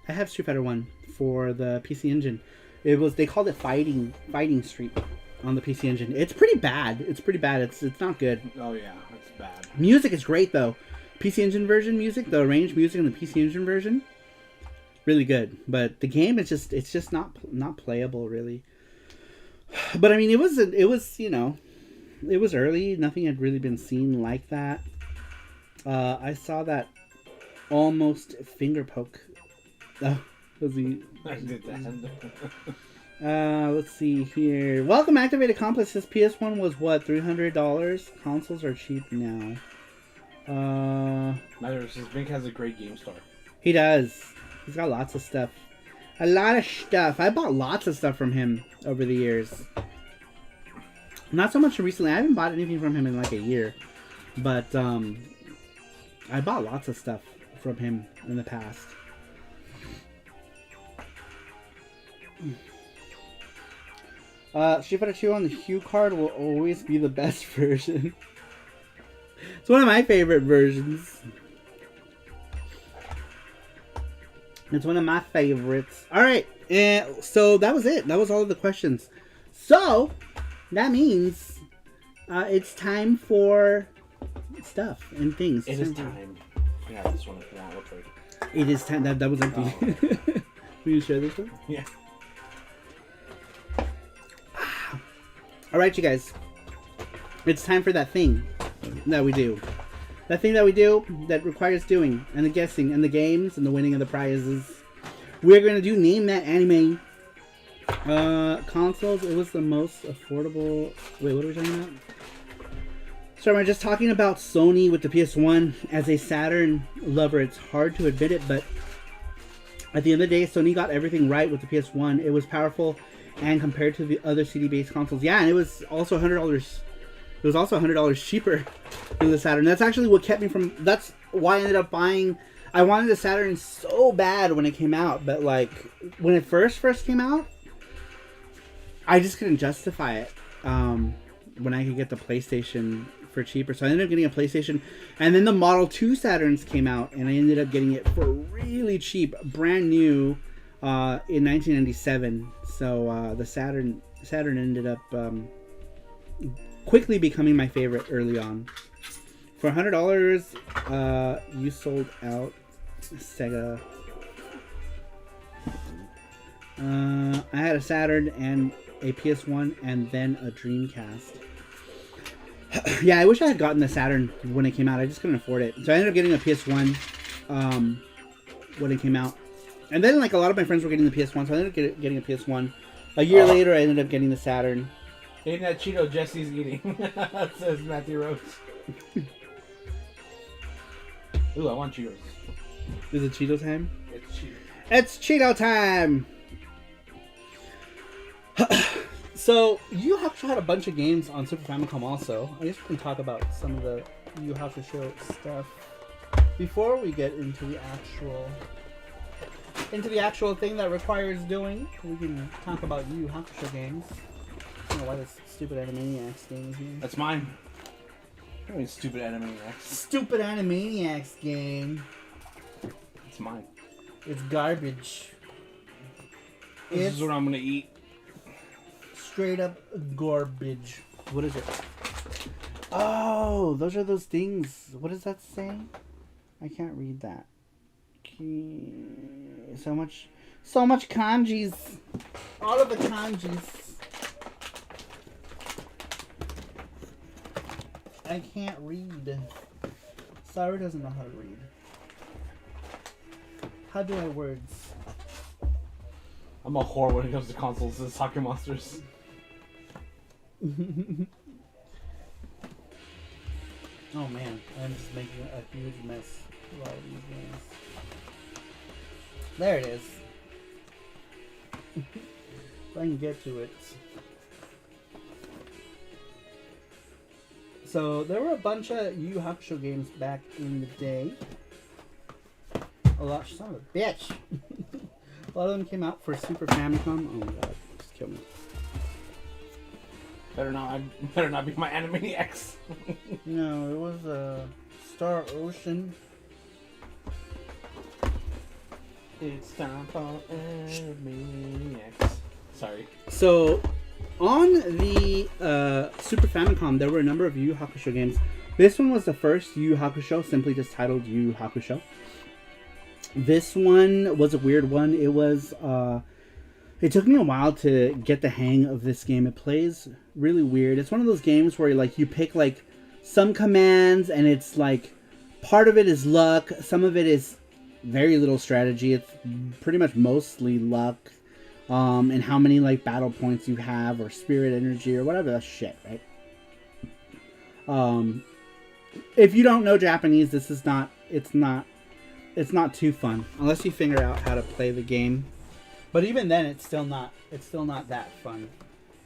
I have Street Fighter 1 for the PC Engine. They called it Fighting Street on the PC Engine. It's pretty bad. It's not good. Oh yeah, it's bad. Music is great though. PC Engine version music, the arranged music in the PC Engine version, really good. But the game is just not playable really. But I mean, it was you know, it was early. Nothing had really been seen like that. I saw that almost finger poke. Oh, was he? I did that. Let's see here. Welcome, Activate Accomplice. His PS1 was what, $300? Consoles are cheap now. Matters is Vink has a great game store. He does. He's got lots of stuff. A lot of stuff. I bought lots of stuff from him over the years. Not so much recently. I haven't bought anything from him in like a year. But I bought lots of stuff from him in the past. Street Fighter 2 on the Hue card will always be the best version. It's one of my favorite versions. It's one of my favorites. Alright, so that was it. That was all of the questions. So, that means it's time for stuff and things. It is time. Yeah, this one if you want. Real quick. It is time. That was empty. Oh. Will you share this one? Yeah. Alright, you guys. It's time for that thing that we do. That thing that we do that requires doing, and the guessing, and the games, and the winning of the prizes. We're going to do Name That Anime. Consoles, it was the most affordable... Wait, what are we talking about? So am I just talking about Sony with the PS1? As a Saturn lover, it's hard to admit it, but at the end of the day, Sony got everything right with the PS1. It was powerful, and compared to the other CD-based consoles, yeah, and it was also $100. It was also $100 cheaper than the Saturn. That's actually what kept me from... That's why I ended up buying... I wanted the Saturn so bad when it came out, but like when it first came out, I just couldn't justify it. When I could get the PlayStation for cheaper, so I ended up getting a PlayStation, and then the Model 2 Saturns came out, and I ended up getting it for really cheap, brand new, in 1997. So the Saturn ended up quickly becoming my favorite early on. For $100, you sold out Sega. I had a Saturn and a PS1 and then a Dreamcast. Yeah, I wish I had gotten the Saturn when it came out. I just couldn't afford it. So I ended up getting a PS1 when it came out. And then like a lot of my friends were getting the PS1, so I ended up getting a PS1. A year later, I ended up getting the Saturn. Ain't that Cheeto Jesse's eating? Says Matthew Rose. Ooh, I want Cheetos. Is it Cheeto time? It's Cheeto. It's Cheeto time! So, Yu Yu Hakusho had a bunch of games on Super Famicom also. I guess we can talk about some of the Yu Yu Hakusho stuff before we get into the actual thing that requires doing. We can talk about Yu Yu Hakusho games. I don't know why this stupid Animaniacs game is here. That's mine. I mean, stupid Animaniacs. Stupid Animaniacs game. It's mine. It's garbage. This is what I'm gonna eat. Straight up garbage. What is it? Oh, those are those things. What does that say? I can't read that. So much kanjis. All of the kanjis. I can't read. Saru doesn't know how to read. How do I words? I'm a whore when it comes to consoles and soccer monsters. Oh man, I'm just making a huge mess of all these games. There it is. If I can get to it. So there were a bunch of Yu Yu Hakusho games back in the day. A lot, son of a bitch. A lot of them came out for Super Famicom. Oh my god, just kill me. Better not be my Anime X. No, it was Star Ocean. It's time for Anime X. Sorry. So, on the Super Famicom, there were a number of Yu Yu Hakusho games. This one was the first Yu Yu Hakusho, simply just titled Yu Yu Hakusho. This one was a weird one. It was, it took me a while to get the hang of this game. It plays really weird. It's one of those games where like you pick like some commands and it's like part of it is luck, some of it is very little strategy. It's pretty much mostly luck, and how many like battle points you have or spirit energy or whatever that shit, right? If you don't know Japanese, this is not. It's not too fun unless you figure out how to play the game. But even then, it's still not that fun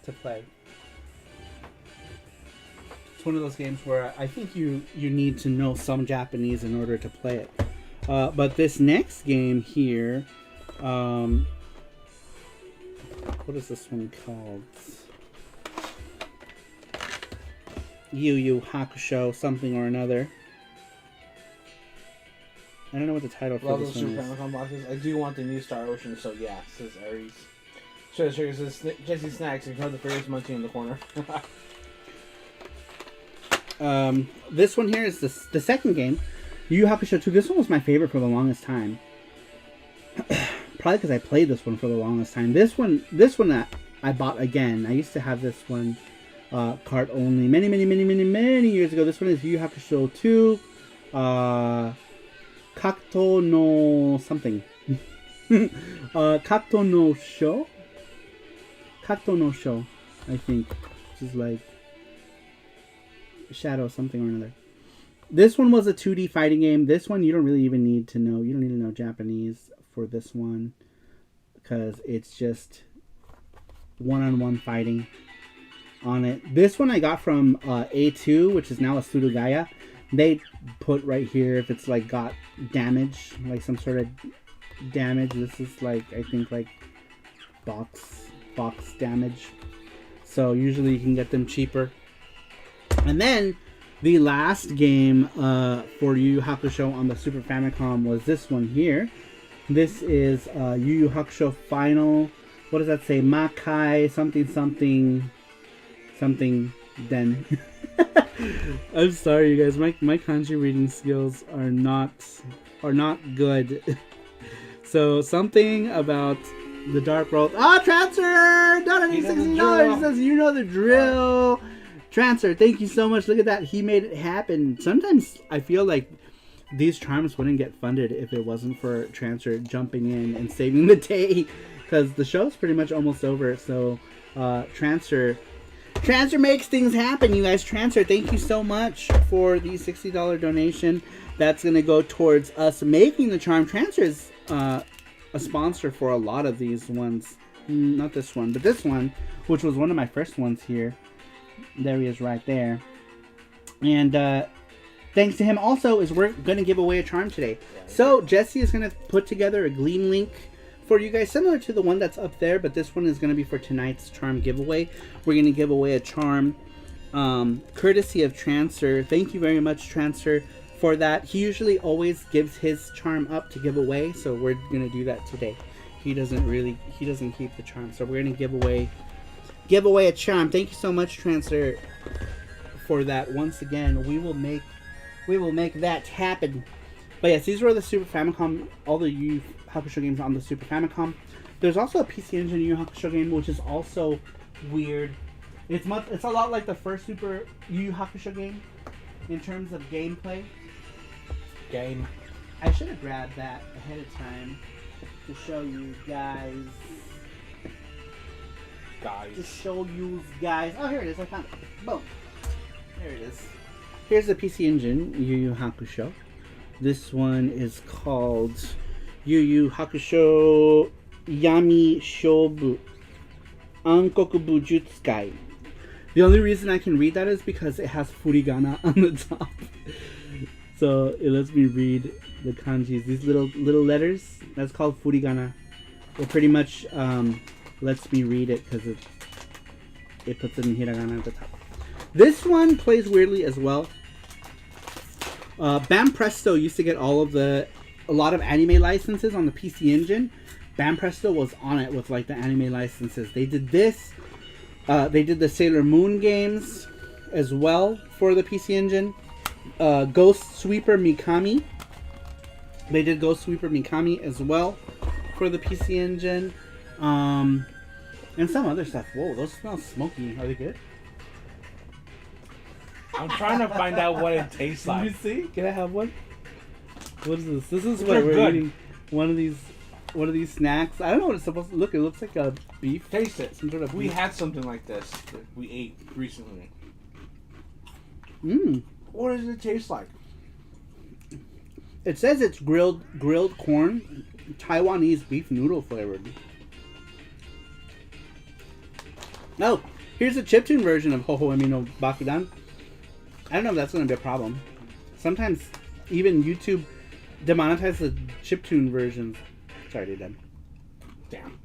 to play. It's one of those games where I think you need to know some Japanese in order to play it. But this next game here, what is this one called? Yuyu Hakusho something or another. I don't know what the title for this one is. Love those Super Famicom boxes. I do want the new Star Ocean, so yeah, says Aries. Sure, says Jesse Snacks, ignore the furious munching in the corner. This one here is the second game, Yu Yu Hakusho 2. This one was my favorite for the longest time. Probably because I played this one for the longest time. This one that I bought again. I used to have this one cart only many years ago. This one is Yu Yu Hakusho 2. Kato no something. Kato no Sho? Kato no Sho, I think. Which is like Shadow something or another. This one was a 2D fighting game. This one you don't really even need to know. You don't need to know Japanese for this one. Because it's just one-on-one fighting on it. This one I got from A2, which is now a Surugaya. They put right here if it's like got damage, like some sort of damage. This is like, I think like box damage. So usually you can get them cheaper. And then the last game for Yu Yu Hakusho on the Super Famicom was this one here. This is Yu Yu Hakusho Final. What does that say? Makai something Den. I'm sorry, you guys. My kanji reading skills are not good. So something about the Dark World. Transfer! Donating $60. Says you know the drill. Transfer, thank you so much. Look at that. He made it happen. Sometimes I feel like these charms wouldn't get funded if it wasn't for Transfer jumping in and saving the day, because the show's pretty much almost over. So Transfer makes things happen, you guys. Transfer, thank you so much for the $60 donation. That's going to go towards us making the charm. Transfer is a sponsor for a lot of these ones. Not this one, but this one, which was one of my first ones here. There he is right there. And thanks to him also is we're going to give away a charm today. So Jesse is going to put together a Gleam link for you guys, similar to the one that's up there, but this one is going to be for tonight's charm giveaway. We're going to give away a charm courtesy of Transfer. Thank you very much, Transfer, for that. He usually always gives his charm up to give away, so we're going to do that today. he doesn't keep the charm. So we're gonna give away a charm. Thank you so much, Transfer, for that. Once again, we will make that happen. But yes, these were the Super Famicom, all the Yu Yu Hakusho games on the Super Famicom. There's also a PC Engine Yu Yu Hakusho game, which is also weird. It's a lot like the first Super Yu Yu Hakusho game in terms of gameplay. I should have grabbed that ahead of time to show you guys. To show you guys. Oh, here it is. I found it. Boom. There it is. Here's the PC Engine Yu Yu Hakusho. This one is called Yu Yu Hakusho Yami Shobu Ankoku Bujutsukai. The only reason I can read that is because it has furigana on the top. So it lets me read the kanjis. These little letters, that's called furigana. It pretty much lets me read it because it puts it in hiragana at the top. This one plays weirdly as well. Bam Presto used to get a lot of anime licenses on the PC Engine. Bam Presto was on it with like the anime licenses. They did this. They did the Sailor Moon games as well for the PC Engine. Ghost Sweeper Mikami. They did Ghost Sweeper Mikami as well for the PC Engine. And some other stuff. Whoa, those smell smoky. Are they good? I'm trying to find out what it tastes like. You see? Can I have one? What is this? This is what we're eating. One of these snacks. I don't know what it's supposed to look. It looks like a beef. Taste it. Some sort of we beef. had something like this that we ate recently. What does it taste like? It says it's grilled corn, Taiwanese beef noodle flavored. Oh, here's a chiptune version of Ho Ho Emi no Bakudan. I don't know if that's going to be a problem. Sometimes even YouTube demonetizes the chiptune versions. Sorry, dude. Done. Damn.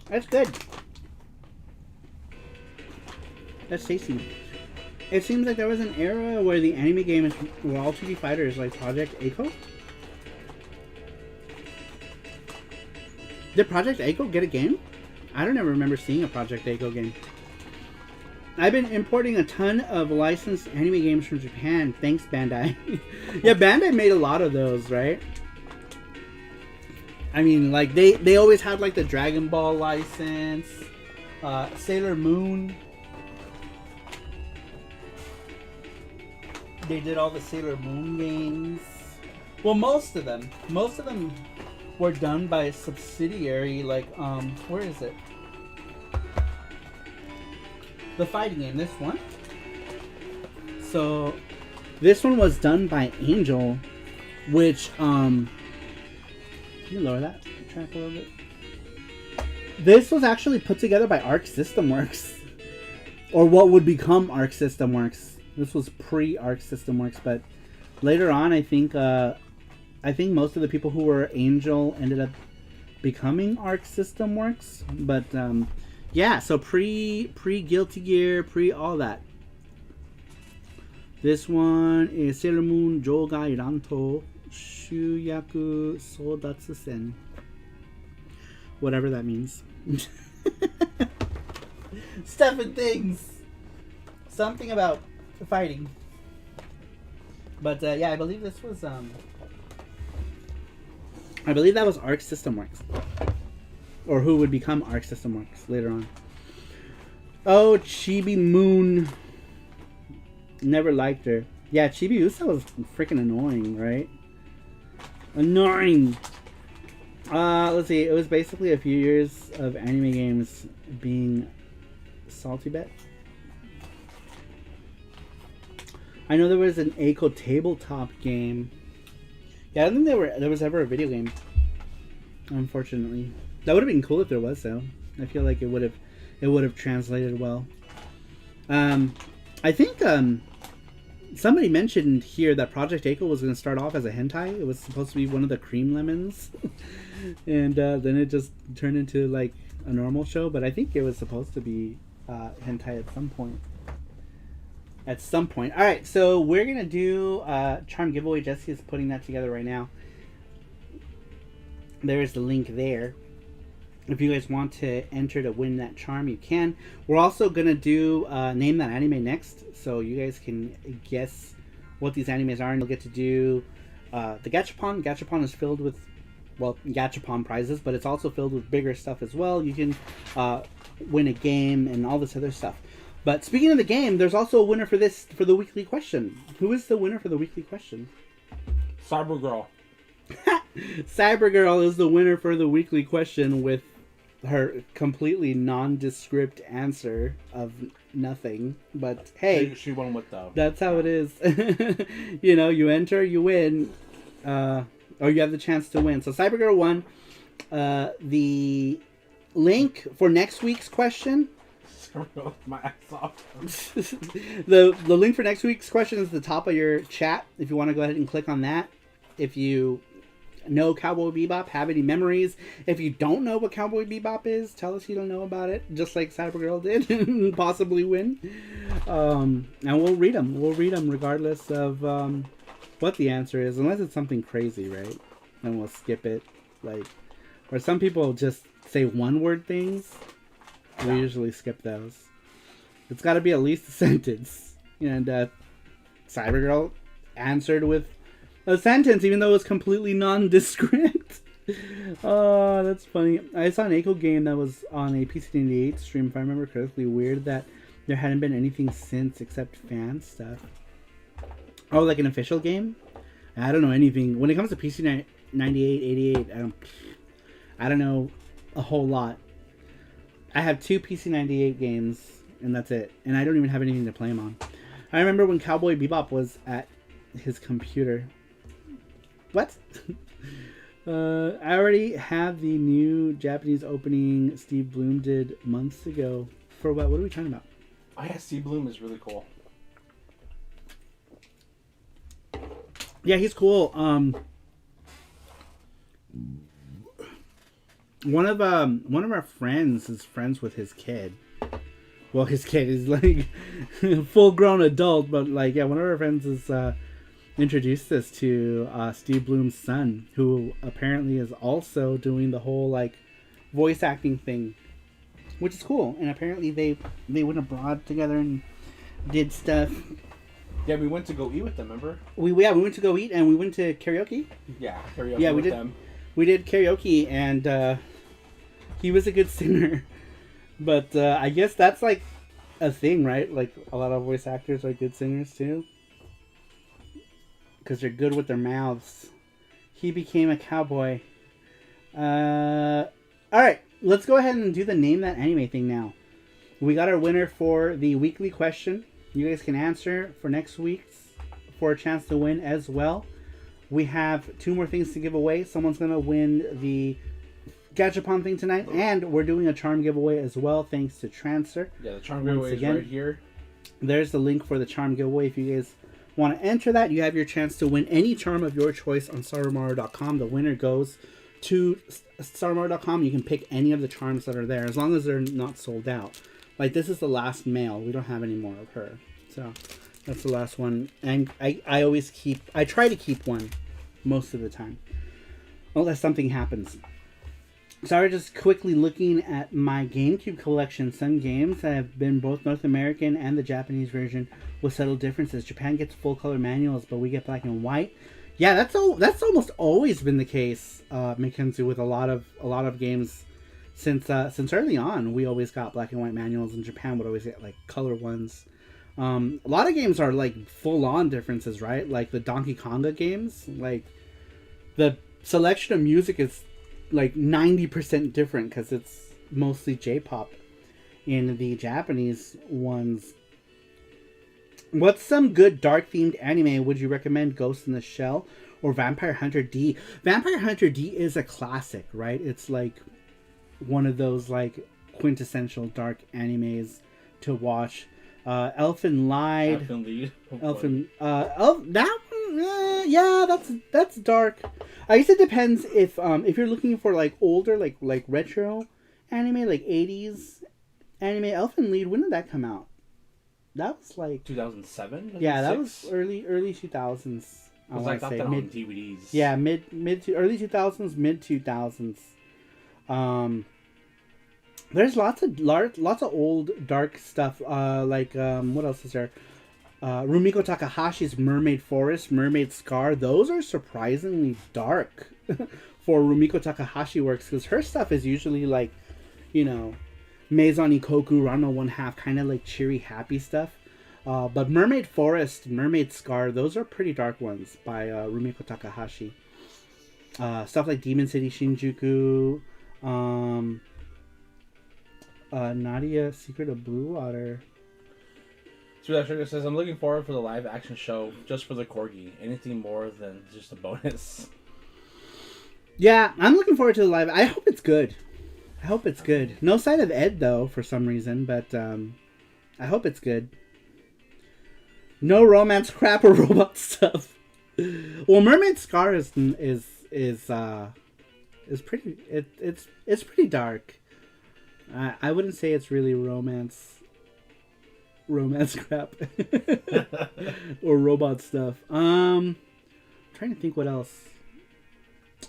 That's good. That's tasty. It seems like there was an era where the anime games were all 2D fighters, like Project Echo. Did Project Echo get a game? I don't ever remember seeing a Project Echo game. I've been importing a ton of licensed anime games from Japan. Thanks, Bandai. Yeah, Bandai made a lot of those, right? I mean, like, they always had, like, the Dragon Ball license. Sailor Moon. They did all the Sailor Moon games. Well, most of them. Most of them were done by a subsidiary, like, where is it? The fighting game, this one. So, this one was done by Angel, which, can you lower that track a little bit? This was actually put together by Arc System Works. Or what would become Arc System Works. This was pre-Arc System Works, but later on, I think most of the people who were Angel ended up becoming Arc System Works. But, yeah, so pre Guilty Gear, pre all that. This one is Sailor Moon Jogai Ranto Shuyaku Sodatsu-sen. Whatever that means. Stuff and things. Something about fighting. But yeah, I believe this was I believe that was Arc System Works. Or who would become Arc System Works later on. Oh, Chibi Moon. Never liked her. Yeah, Chibi Usa was freaking annoying, right? Annoying! Let's see. It was basically a few years of anime games being salty bet. I know there was an Eiko tabletop game. Yeah, I don't think there was ever a video game. Unfortunately. That would have been cool if there was, though. I feel like it would have translated well. I think somebody mentioned here that Project Echo was going to start off as a hentai. It was supposed to be one of the cream lemons, and then it just turned into like a normal show. But I think it was supposed to be hentai at some point. At some point. All right, so we're gonna do charm giveaway. Jesse is putting that together right now. There's the link there. If you guys want to enter to win that charm, you can. We're also going to do Name That Anime next, so you guys can guess what these animes are, and you'll get to do the Gachapon. Gachapon is filled with, well, Gachapon prizes, but it's also filled with bigger stuff as well. You can win a game and all this other stuff. But speaking of the game, there's also a winner for the weekly question. Who is the winner for the weekly question? Cybergirl. Cybergirl is the winner for the weekly question with her completely nondescript answer of nothing. But hey, she won with the. That's how it is. You know, you enter, you win, or you have the chance to win. So Cybergirl won. The link for next week's question. My ass off. The link for next week's question is at the top of your chat. If you want to go ahead and click on that. If you know Cowboy Bebop, have any memories. If you don't know what Cowboy Bebop is, tell us you don't know about it, just like Cybergirl did, and possibly win. And we'll read them. We'll read them regardless of what the answer is, unless it's something crazy, right? And we'll skip it. Like, or some people just say one-word things. We usually skip those. It's got to be at least a sentence. And Cybergirl answered with a sentence, even though it was completely nondescript. Oh, that's funny. I saw an Echo game that was on a PC98 stream, if I remember correctly. Weird that there hadn't been anything since except fan stuff. Oh, like an official game? I don't know anything. When it comes to PC98, 88, I don't know a whole lot. I have 2 PC98 games, and that's it. And I don't even have anything to play them on. I remember when Cowboy Bebop was at his computer. What? I already have the new Japanese opening Steve Bloom did months ago. For what? What are we talking about? Oh yeah, Steve Bloom is really cool. Yeah, he's cool. One of our friends is friends with his kid. Well, his kid is like full grown adult, but like, yeah, one of our friends is introduced us to Steve Bloom's son, who apparently is also doing the whole like voice acting thing, which is cool. And apparently they went abroad together and did stuff. Yeah, we went to go eat with them. Remember? We went to go eat, and we went to karaoke. Yeah, karaoke. Yeah, with them. We did karaoke, and he was a good singer. But I guess that's like a thing, right? Like a lot of voice actors are good singers too. Because they're good with their mouths. He became a cowboy. Alright, let's go ahead and do the Name That Anime thing now. We got our winner for the weekly question. You guys can answer for next week's for a chance to win as well. We have 2 more things to give away. Someone's going to win the Gachapon thing tonight. And we're doing a charm giveaway as well, thanks to Transfer. Yeah, the charm giveaway is right here. There's the link for the charm giveaway. If you guys want to enter that, you have your chance to win any charm of your choice on Sarupro.com. The winner goes to Sarupro.com. You can pick any of the charms that are there, as long as they're not sold out. Like, this is the last male. We don't have any more of her. So, that's the last one. And I try to keep one most of the time. Unless something happens. So I was just quickly looking at my GameCube collection. Some games that have been both North American and the Japanese version with subtle differences. Japan gets full color manuals, but we get black and white. Yeah, that's almost always been the case, Mackenzie, with a lot of games since early on. We always got black and white manuals, and Japan would always get like color ones. A lot of games are like full on differences, right? Like the Donkey Konga games, like the selection of music is like 90% different because it's mostly J-pop in the Japanese ones. What's some good dark themed anime would you recommend? Ghost in the Shell or Vampire Hunter D? Vampire Hunter D is a classic, right? It's like one of those like quintessential dark animes to watch. Elfen Lied. That one, yeah, that's dark. I guess it depends if you're looking for like older, like retro anime, like 80s anime. Elfen Lied, when did that come out? That was like 2007. Yeah, that was early 2000s. I was want like to that say on mid. DVDs. Yeah, early 2000s, mid 2000s. There's lots of old dark stuff. What else is there? Rumiko Takahashi's Mermaid Forest, Mermaid Scar. Those are surprisingly dark for Rumiko Takahashi works, because her stuff is usually like, you know, Maison Ikoku, Ranma 1/2, kind of like cheery, happy stuff. But Mermaid Forest, Mermaid Scar, those are pretty dark ones by Rumiko Takahashi. Stuff like Demon City Shinjuku, Nadia, Secret of Blue Water. Sugar Sugar says, I'm looking forward for the live action show just for the corgi. Anything more than just a bonus. Yeah, I'm looking forward to the live. I hope it's good. No sign of Ed, though, for some reason, but I hope it's good. No romance crap or robot stuff. Well, Mermaid Scar is pretty. It's pretty dark. I wouldn't say it's really romance crap or robot stuff. Trying to think what else.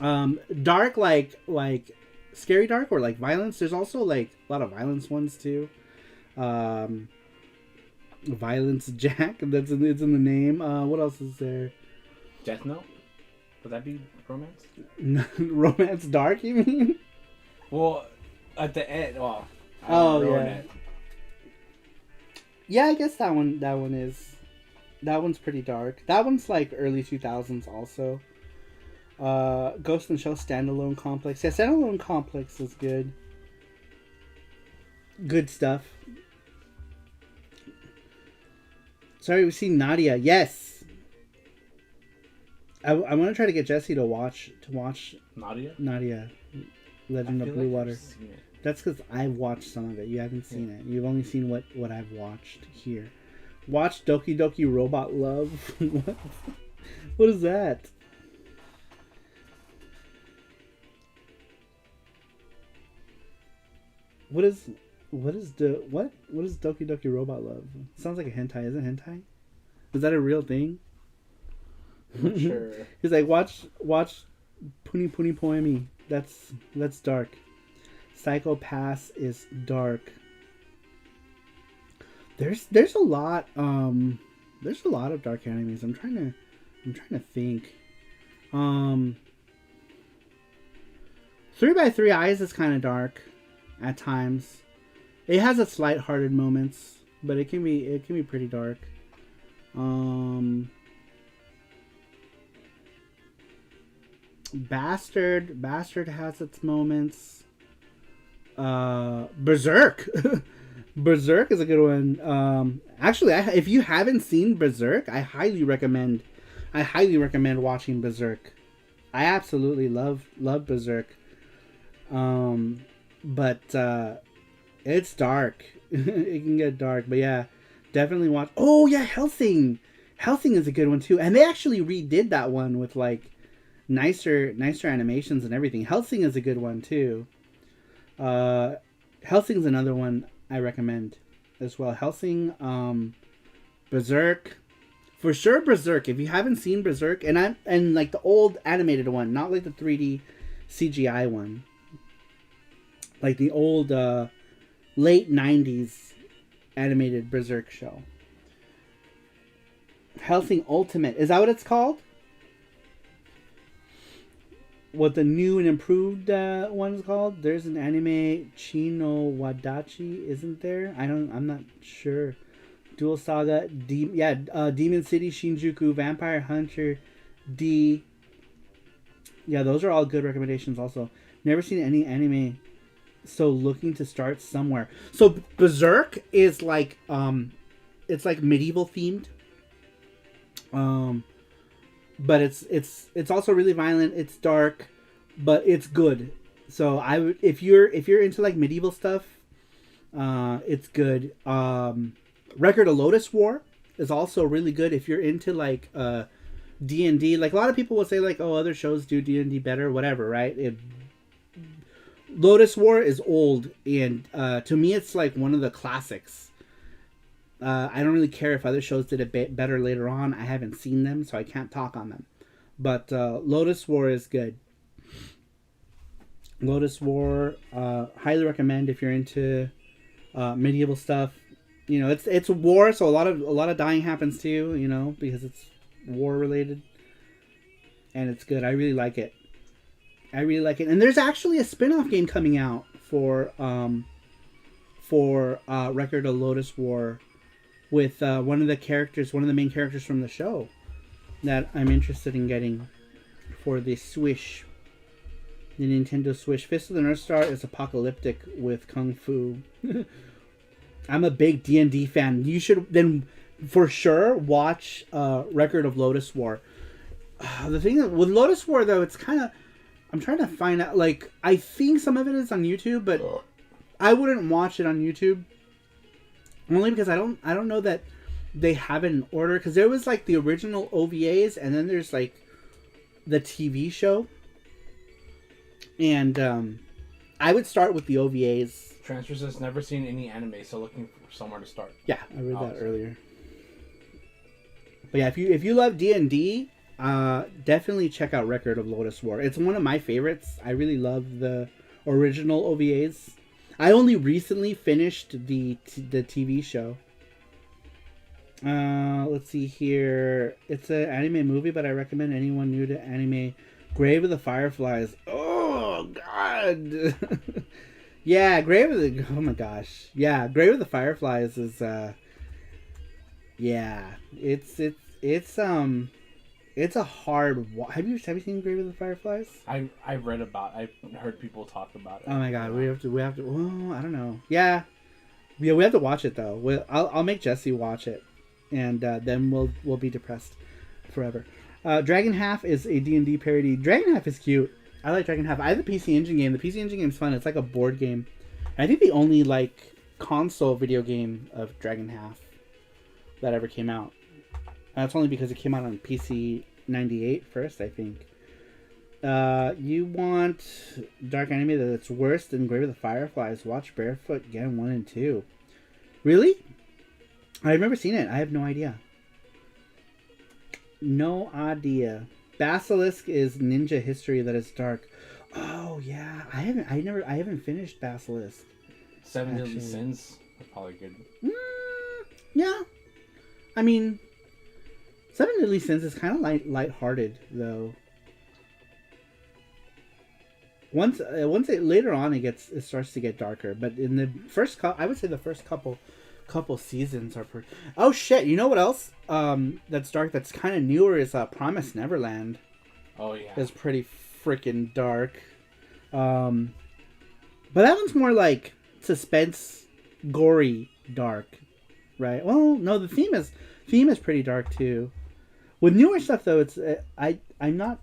Dark, like scary dark, or like violence. There's also like a lot of violence ones too. Violence Jack, it's in the name. What else is there? Death Note? Would that be romance? Romance dark, you mean? Well, at the end, well, oh yeah. Yeah, I guess that one's pretty dark. That one's like early 2000s also. Ghost in the Shell Standalone Complex. Yeah, Standalone Complex is good. Good stuff. Sorry, we've seen Nadia. Yes. I want to try to get Jesse to watch Nadia, Legend of Blue Water. That's because I've watched some of it. You haven't seen it. You've only seen what I've watched here. Watch Doki Doki Robot Love. What is that? What is Doki Doki Robot Love? Sounds like a hentai. Is it hentai? Is that a real thing? I'm sure. He's like, watch Puni Puni Poemi. That's dark. Psycho Pass is dark. There's a lot of dark animes. I'm trying to think. 3x3 Eyes is kind of dark at times. It has its light-hearted moments, but it can be pretty dark. Bastard has its moments. Berserk. Berserk is a good one. Actually, if you haven't seen Berserk, I highly recommend watching Berserk. I absolutely love Berserk. But it's dark. It can get dark, but yeah, definitely watch. Oh yeah, Hellsing. Hellsing is a good one too, and they actually redid that one with like nicer animations and everything. Hellsing is a good one too. Hellsing's another one I recommend as well. Hellsing, Berserk, for sure. Berserk. If you haven't seen Berserk, and like the old animated one, not like the 3D CGI one, like the old late 90s animated Berserk show. Hellsing Ultimate, is that what it's called? What the new and improved one is called? There's an anime, Chino Wadachi, isn't there? I'm not sure. Dual Saga, Demon City, Shinjuku, Vampire Hunter, D. Yeah, those are all good recommendations also. Never seen any anime, so looking to start somewhere. So Berserk is like, it's like medieval themed. But it's also really violent. It's dark, but it's good. So if you're into like medieval stuff, it's good. Record of Lotus War is also really good if you're into like D&D. Like a lot of people will say like, oh, other shows do D&D better, whatever, right? Lotus War is old, and to me it's like one of the classics. I don't really care if other shows did it better later on. I haven't seen them, so I can't talk on them. But Lotus War is good. Lotus War, highly recommend if you're into medieval stuff. You know, it's war, so a lot of dying happens too. You know, because it's war related, and it's good. I really like it. And there's actually a spin-off game coming out for Record of Lotus War with one of the main characters from the show that I'm interested in getting for the Switch. The Nintendo Switch. Fist of the North Star is apocalyptic with kung fu. I'm a big D&D fan. You should then for sure watch Record of Lotus War. The thing with Lotus War though, it's kind of, I'm trying to find out, like, I think some of it is on YouTube, but I wouldn't watch it on YouTube only because I don't know that they have it in order, because there was like the original OVAs and then there's like the TV show. And I would start with the OVAs. Transfer says never seen any anime, so looking for somewhere to start. Yeah, I read that earlier. But yeah, if you love D&D, definitely check out Record of Lotus War. It's one of my favorites. I really love the original OVAs. I only recently finished the TV show. Let's see here. It's an anime movie, but I recommend anyone new to anime. Grave of the Fireflies. Oh God. Yeah, oh my gosh. Yeah, Grave of the Fireflies is yeah. It's a hard. Have you seen Grave of the Fireflies? I've heard people talk about it. Oh my God, we have to. Well, I don't know. Yeah, we have to watch it though. I'll make Jesse watch it, and then we'll be depressed forever. Dragon Half is a D&D parody. Dragon Half is cute. I like Dragon Half. I have the PC Engine game. The PC Engine game is fun. It's like a board game. I think the only like console video game of Dragon Half that ever came out. That's only because it came out on PC 98 first, I think. You want dark anime that's worse than Grave of the Fireflies? Watch Barefoot Gen 1 and 2. Really? I've never seen it. I have no idea. No idea. Basilisk is ninja history that is dark. Oh yeah, I haven't finished Basilisk. Seven Deadly Sins are probably good. Yeah, I mean, Seven Deadly Sins is kind of lighthearted though. Once later on it starts to get darker, but in the first I would say the first couple seasons are pretty... Oh shit, you know what else that's dark, that's kind of newer, is Promised Neverland. Oh yeah, it's pretty freaking dark. But that one's more like suspense, gory dark, right? Well, no, the theme is pretty dark too. With newer stuff though, it's I'm not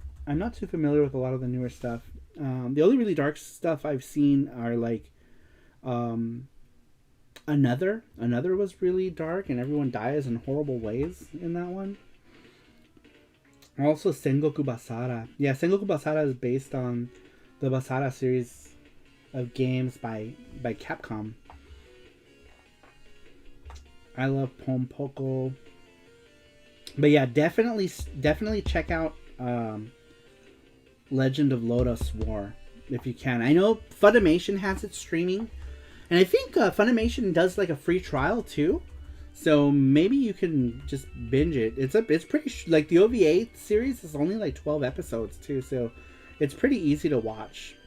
too familiar with a lot of the newer stuff. The only really dark stuff I've seen are like Another was really dark, and everyone dies in horrible ways in that one. Also, Sengoku Basara. Yeah, Sengoku Basara is based on the Basara series of games by Capcom. I love Pompoko. But yeah, definitely check out Legend of Lotus War if you can. I know Funimation has it streaming. And I think Funimation does like a free trial too, so maybe you can just binge it. It's pretty like the OVA series is only like 12 episodes too, so it's pretty easy to watch.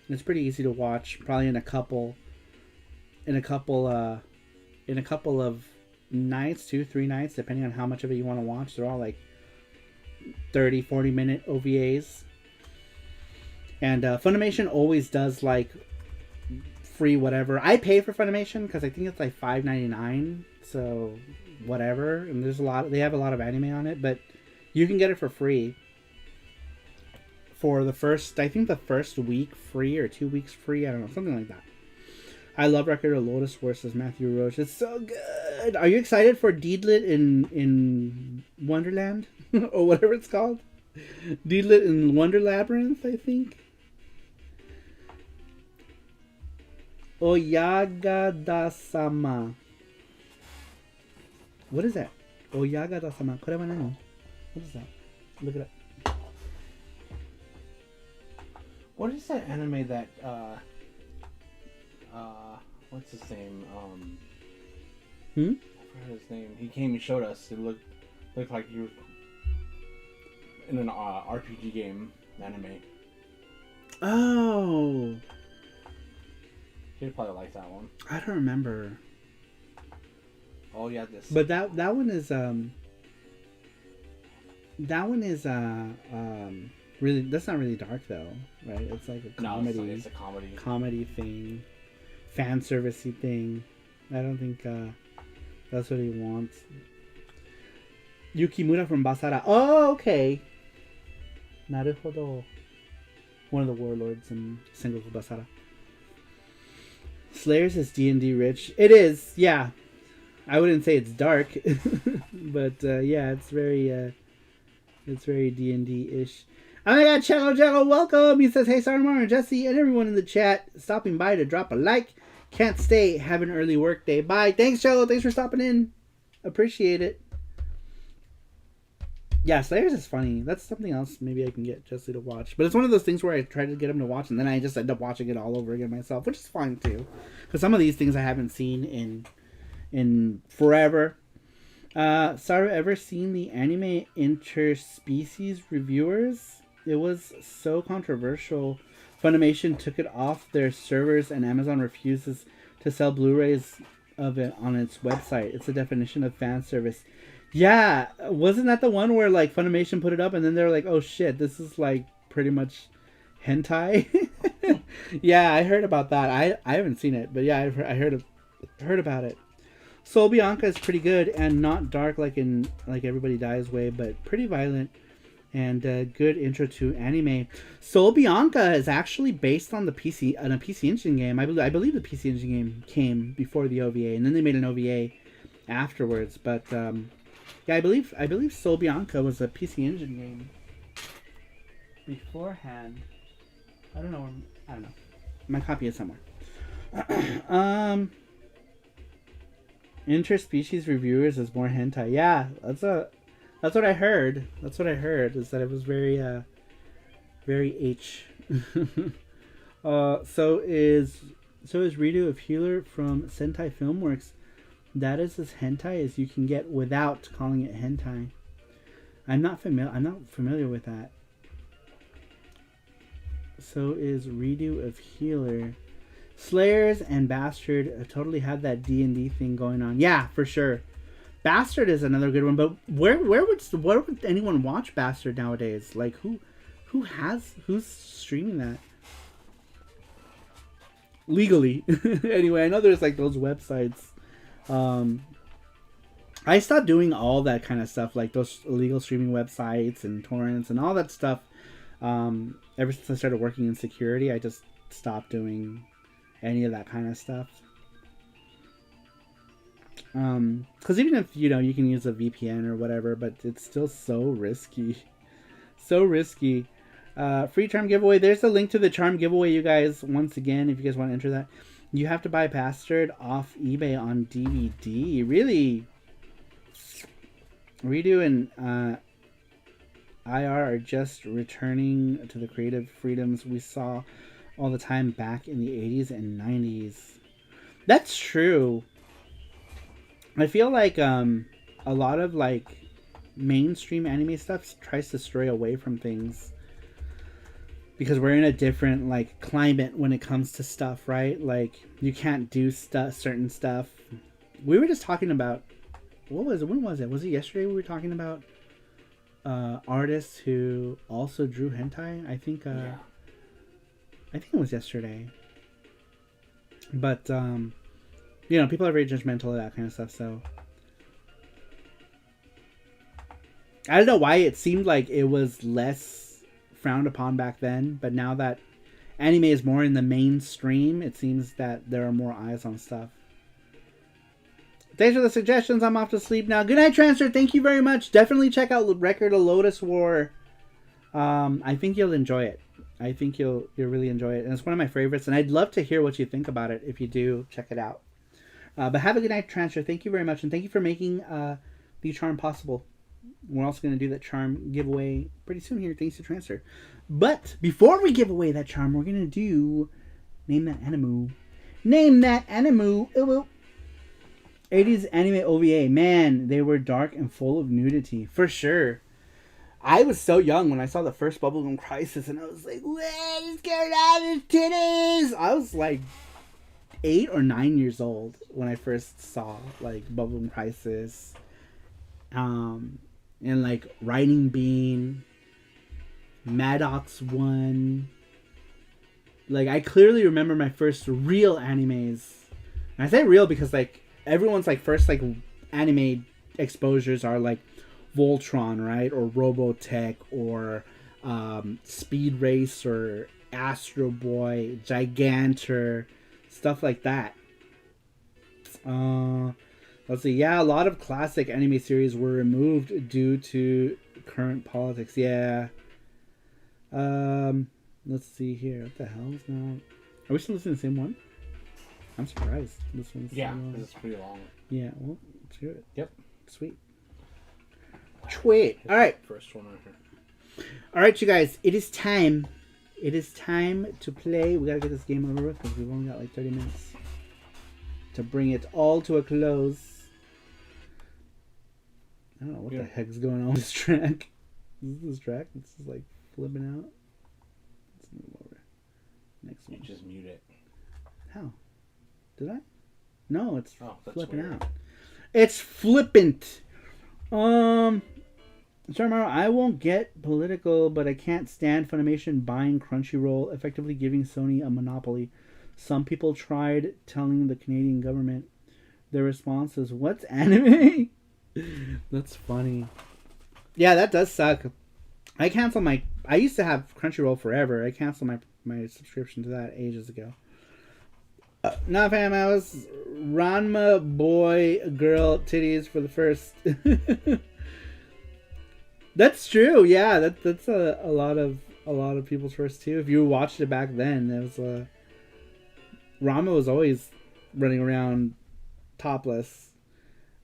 Probably in a couple of nights, 2-3 nights, depending on how much of it you want to watch. They're all like 30-40 minute OVAs, and Funimation always does like free whatever. I pay for Funimation because I think it's like $5.99, so whatever. And they have a lot of anime on it, but you can get it for free for the first week free or 2 weeks free. I don't know, something like that. I love Record of Lotus War, says Matthew Roach. It's so good. Are you excited for Deedlit in Wonderland or whatever it's called? Deedlit in Wonder Labyrinth, I think. Oyagada-sama. What is that? Oyagata-sama. Kore wa nani? What is that? Look it up. What is that anime that what's his name? I forgot his name. He came and showed us. It looked like he was in an RPG game anime. Oh, He'd probably like that one. I don't remember. Oh yeah, this. But that one is really, that's not really dark though, right? It's like a comedy. No, it's a comedy. Comedy thing, fan servicey thing. I don't think that's what he wants. Yukimura from Basara. Oh, okay. Naruhodo. One of the warlords in Sengoku Basara. Slayers is D&D rich. It is, yeah. I wouldn't say it's dark, but yeah, it's very D&D-ish. Oh my god, Jello, welcome! He says, hey, Sarumar and Jesse and everyone in the chat stopping by to drop a like. Can't stay, have an early work day. Bye. Thanks, Jello. Thanks for stopping in. Appreciate it. Yeah, Slayers is funny. That's something else maybe I can get Jesse to watch. But it's one of those things where I try to get him to watch, and then I just end up watching it all over again myself, which is fine, too. Because some of these things I haven't seen in forever. Saru, ever seen the anime interspecies reviewers? It was so controversial. Funimation took it off their servers, and Amazon refuses to sell Blu-rays of it on its website. It's a definition of fan service. Yeah, wasn't that the one where like Funimation put it up and then they're like, oh shit, this is like pretty much hentai? Yeah, I heard about that. I haven't seen it, but yeah, I heard about it. Soul Bianca is pretty good and not dark like in like Everybody Dies way, but pretty violent and good intro to anime. Soul Bianca is actually based on a PC Engine game. I believe the PC Engine game came before the OVA, and then they made an OVA afterwards, but yeah, I believe Soul Bianca was a PC Engine game beforehand. I don't know. My copy is somewhere. Interspecies reviewers is more hentai. Yeah, that's what I heard. That's what I heard, is that it was very H. So is Redo of Healer from Sentai Filmworks. That is as hentai as you can get without calling it hentai. I'm not familiar with that. So is Redo of Healer. Slayers and Bastard totally had that D&D thing going on. Yeah, for sure. Bastard is another good one, but where would anyone watch Bastard nowadays? Like who's streaming that legally? Anyway, I know there's like those websites. I stopped doing all that kind of stuff, like those illegal streaming websites and torrents and all that stuff. Ever since I started working in security, I just stopped doing any of that kind of stuff. Because even if, you can use a VPN or whatever, but it's still so risky. So risky. Free charm giveaway. There's a link to the charm giveaway, you guys. Once again, if you guys want to enter that. You have to buy Bastard off eBay on DVD. Really? Redo and IR are just returning to the creative freedoms we saw all the time back in the 80s and 90s. That's true. I feel like a lot of like mainstream anime stuff tries to stray away from things because we're in a different like climate when it comes to stuff, right? Like you can't do certain stuff. We were just talking about when was it? Was it yesterday we were talking about artists who also drew hentai? I think Yeah. I think it was yesterday. But people are very judgmental of that kind of stuff, so I don't know why it seemed like it was less frowned upon back then, but now that anime is more in the mainstream, it seems that there are more eyes on stuff. Thanks for the suggestions. I'm off to sleep now. Good night, Transfer. Thank you very much. Definitely check out Record of Lotus War. I think you'll enjoy it. I think you'll really enjoy it. And it's one of my favorites. And I'd love to hear what you think about it if you do check it out. But have a good night, Transfer. Thank you very much, and thank you for making the charm possible. We're also going to do that charm giveaway pretty soon here, thanks to Transfer. But before we give away that charm, we're going to do Name That Anime. Name That Anime. 80s anime OVA. Man, they were dark and full of nudity, for sure. I was so young when I saw the first Bubblegum Crisis, and I was like, "Wait, it's getting out of titties!" I was like 8 or 9 years old when I first saw like Bubblegum Crisis, and like Riding Bean, Maddox 1. Like, I clearly remember my first real animes. And I say real because like everyone's like first like anime exposures are like Voltron, right? Or Robotech, or Speed Race, or Astro Boy, Gigantor, stuff like that. Let's see. Yeah, a lot of classic anime series were removed due to current politics. Yeah. Let's see here. What the hell is not? Are we still listening to the same one? I'm surprised. This one's yeah, this is pretty long. Yeah. Well, let's do it. Yep. Sweet. Sweet. All right. First one right here. All right, you guys. It is time. It is time to play. We gotta get this game over with because we've only got like 30 minutes to bring it all to a close. I don't know what the heck's going on with this track. Is this track? This is like flipping out. Let's move over. Next one. You just mute it. How? Did I? No, it's flipping weird. out. It's flippant. Sorry, Mario, I won't get political, but I can't stand Funimation buying Crunchyroll, effectively giving Sony a monopoly. Some people tried telling the Canadian government. Their response is, "What's anime?" That's funny. Yeah, that does suck. I used to have Crunchyroll forever. I canceled my subscription to that ages ago. Nah, fam, I was Ranma boy, girl, titties for the first. That's true. Yeah, that's a lot of people's first too. If you watched it back then, there was Ranma was always running around topless,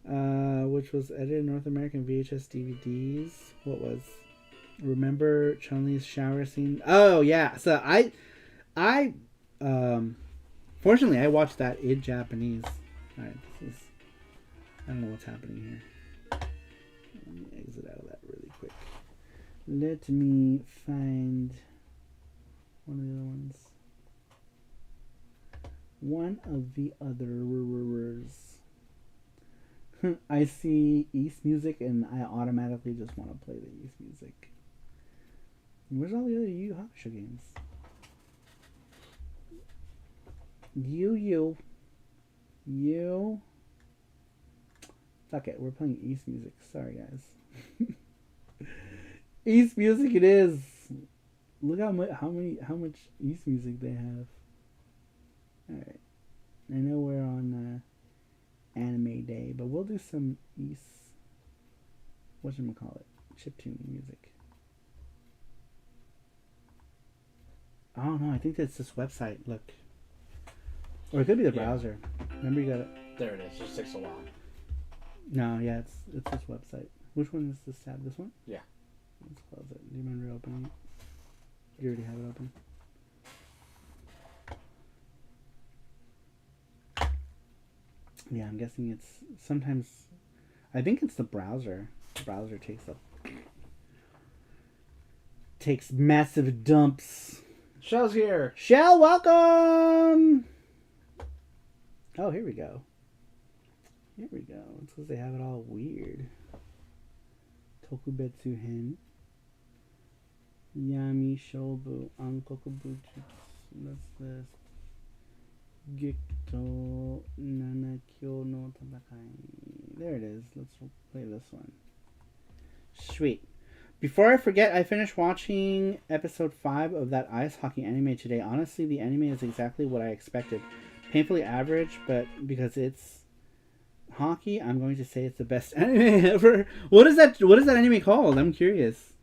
which was edited in North American VHS DVDs. What was? Remember Chun-Li's shower scene? Oh yeah. So I fortunately I watched that in Japanese. All right, I don't know what's happening here. Let me exit out of that really quick. Let me find one of the other ones. One of the others. I see East music and I automatically just want to play the East music. Where's all the other Yu Yu Hakusho games? UwU. Fuck it, we're playing East music. Sorry, guys. East music it is. Look how much East music they have. All right, I know we're on Anime Day, but we'll do some East. Whatchamacallit? Chiptune music. I don't know. I think that's this website. Look, or it could be the browser. Remember, you gotta. There it is. It just takes a while. No, yeah, it's this website. Which one is this tab? This one? Yeah. Let's close it. Do you mind reopening it? You already have it open. Yeah, I'm guessing it's sometimes. I think it's the browser. The browser takes massive dumps. Shell's here. Shell, welcome. Oh, here we go. Here we go. It's because they have it all weird. Tokubetsu Hen. Yami Shobu Ankokubuchi. What's this? Gikto Nanakyo no Tatakai. There it is. Let's play this one. Sweet. Before I forget, I finished watching episode 5 of that ice hockey anime today. Honestly, the anime is exactly what I expected. Painfully average, but because it's hockey, I'm going to say it's the best anime ever. What is that anime called? I'm curious.